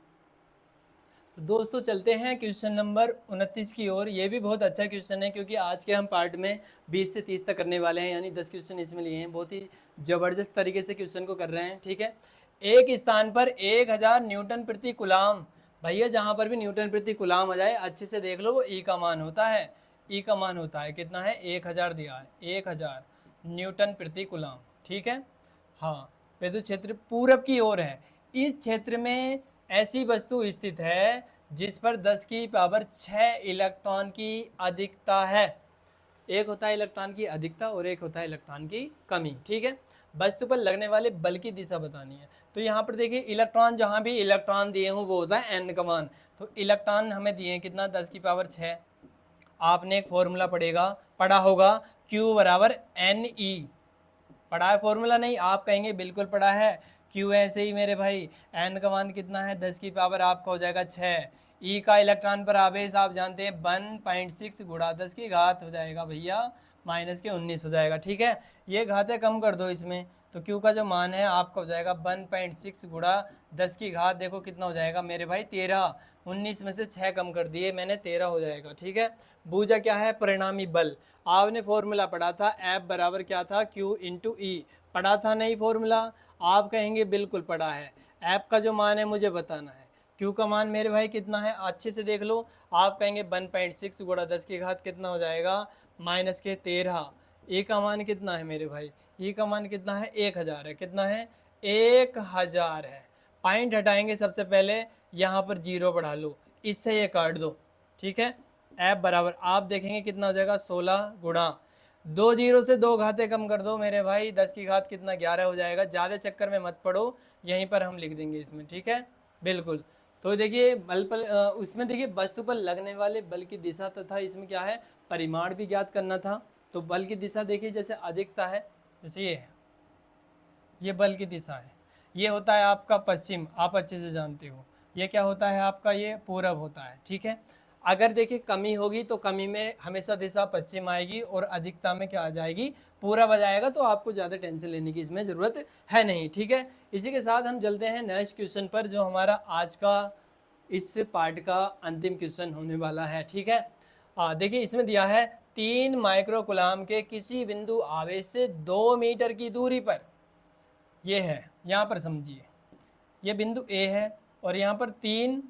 तो दोस्तों चलते हैं क्वेश्चन नंबर 29 की ओर। ये भी बहुत अच्छा क्वेश्चन है, क्योंकि आज के हम पार्ट में 20 से 30 तक करने वाले हैं, यानी 10 क्वेश्चन इसमें लिए हैं। बहुत ही ज़बरदस्त तरीके से क्वेश्चन को कर रहे हैं, ठीक है। एक स्थान पर 1000 न्यूटन प्रति कुलाम, भैया जहाँ पर भी न्यूटन प्रति कुलाम आ जाए अच्छे से देख लो, वो ई का मान होता है। ई का मान होता है कितना है 1000 दिया है, 1000 न्यूटन प्रति कुलाम, ठीक है। हाँ, विद्युत क्षेत्र पूरब की ओर है। इस क्षेत्र में ऐसी वस्तु स्थित है जिस पर 10 की पावर 6 इलेक्ट्रॉन की अधिकता है। एक होता है इलेक्ट्रॉन की अधिकता और एक होता है इलेक्ट्रॉन की कमी, ठीक है। वस्तु पर लगने वाले बल की दिशा बतानी है। तो यहाँ पर देखिए इलेक्ट्रॉन, जहाँ भी इलेक्ट्रॉन दिए हों वो होता है एन का मान। तो इलेक्ट्रॉन हमें दिए कितना 10 की पावर 6। आपने एक फॉर्मूला पढ़ा होगा Q बराबर NE, पढ़ा है फॉर्मूला? नहीं, आप कहेंगे बिल्कुल पढ़ा है। क्यू ऐसे ही मेरे भाई, एन का मान कितना है 10 की पावर आपका हो जाएगा 6। ई का इलेक्ट्रॉन पर आवेश आप जानते हैं 1.6 गुणा 10 की घात हो जाएगा भैया माइनस के 19 हो जाएगा, ठीक है। ये घातें कम कर दो इसमें, तो क्यू का जो मान है आपका हो जाएगा 1.6 गुणा 10 की घात, देखो कितना हो जाएगा मेरे भाई 13। 19 में से 6 कम कर दिए मैंने, 13 हो जाएगा, ठीक है। बूझा क्या है परिणामी बल, आपने फॉर्मूला पढ़ा था एफ बराबर क्या था Q इंटू ई, पढ़ा था नहीं फॉर्मूला? आप कहेंगे बिल्कुल पढ़ा है। एफ का जो मान है मुझे बताना है, Q का मान मेरे भाई कितना है अच्छे से देख लो। आप कहेंगे 1.6 गुणा 10 की घात कितना हो जाएगा माइनस के 13। ए का मान कितना है मेरे भाई, ई का मान कितना है 1000 है, कितना है 1000 है। पॉइंट हटाएंगे सबसे पहले, यहाँ पर जीरो बढ़ा लो, इससे ये काट दो, ठीक है। एफ बराबर आप देखेंगे कितना हो जाएगा 16 गुणा 2 जीरो से 2 घातें कम कर दो मेरे भाई, 10 की घात कितना 11 हो जाएगा। ज़्यादा चक्कर में मत पड़ो, यहीं पर हम लिख देंगे इसमें, ठीक है बिल्कुल। तो देखिए बल पर उसमें देखिए वस्तु पर लगने वाले बल की दिशा तथा इसमें क्या है परिमाण भी ज्ञात करना था। तो बल की दिशा देखिए जैसे अधिकता है, जैसे ये है, ये बल की दिशा है, ये होता है आपका पश्चिम, आप अच्छे से जानते हो। ये क्या होता है आपका, ये पूरब होता है, ठीक है। अगर देखिए कमी होगी तो कमी में हमेशा दिशा पश्चिम आएगी और अधिकता में क्या आ जाएगी पूरब आ जाएगा। तो आपको ज़्यादा टेंशन लेने की इसमें ज़रूरत है नहीं, ठीक है। इसी के साथ हम चलते हैं नेक्स्ट क्वेश्चन पर, जो हमारा आज का इस पार्ट का अंतिम क्वेश्चन होने वाला है, ठीक है। देखिए इसमें दिया है 3 माइक्रोकुलाम के किसी बिंदु आवेश से 2 मीटर की दूरी पर, ये है यहाँ पर समझिए, ये बिंदु ए है और यहाँ पर 3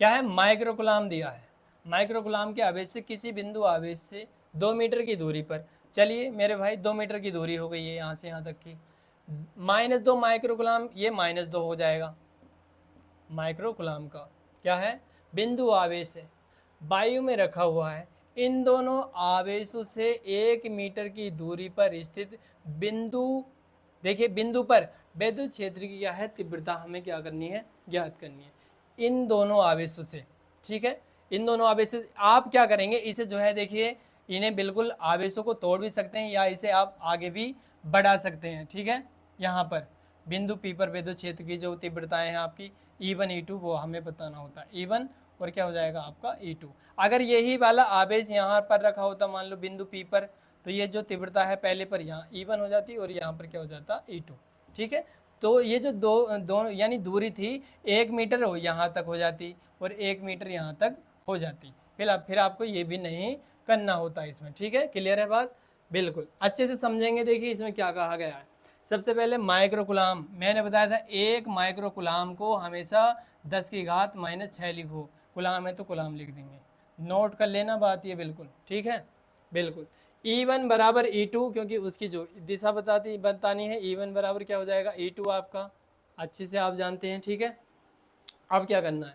क्या है माइक्रोकुलाम दिया है। माइक्रोकुलाम के आवेश से किसी बिंदु आवेश से 2 मीटर की दूरी पर, चलिए मेरे भाई 2 मीटर की दूरी हो गई है यहाँ से यहाँ तक की, -2 माइक्रोकुलाम, ये -2 हो जाएगा। माइक्रोकुलाम का क्या है बिंदु आवेश है, वायु में रखा हुआ है। इन दोनों आवेशों से 1 मीटर की दूरी पर स्थित बिंदु, देखिए बिंदु पर विद्युत क्षेत्र की क्या है तीव्रता हमें क्या करनी है ज्ञात करनी है। इन दोनों आवेशों से ठीक है। इन दोनों आवेश से आप क्या करेंगे, इसे जो है देखिए, इन्हें बिल्कुल आवेशों को तोड़ भी सकते हैं या इसे आप आगे भी बढ़ा सकते हैं, ठीक है। यहाँ पर बिंदु पी पर विद्युत क्षेत्र की जो तीव्रताएं हैं आपकी E1 E2 वो हमें बताना होता है, E1 और क्या हो जाएगा आपका E2। अगर यही वाला आवेश यहाँ पर रखा होता मान लो बिंदु पी पर, तो ये जो तीव्रता है पहले पर यहाँ E1 हो जाती और यहाँ पर क्या हो जाता E2, ठीक है। तो ये जो दो यानी दूरी थी 1 मीटर हो यहाँ तक हो जाती और 1 मीटर यहाँ तक हो जाती, फिर आपको ये भी नहीं करना होता इसमें, ठीक है। क्लियर है बात, बिल्कुल अच्छे से समझेंगे। देखिए इसमें क्या कहा गया है, सबसे पहले माइक्रोकुलाम, मैंने बताया था 1 माइक्रोकुलाम को हमेशा 10 की घात -6 लिखो, कुलाम है तो कुलाम लिख देंगे, नोट कर लेना बात ये, बिल्कुल ठीक है, बिल्कुल। E1 बराबर E2, क्योंकि उसकी जो दिशा बतानी है, E1 बराबर क्या हो जाएगा E2 आपका, अच्छे से आप जानते हैं, ठीक है। अब क्या करना है,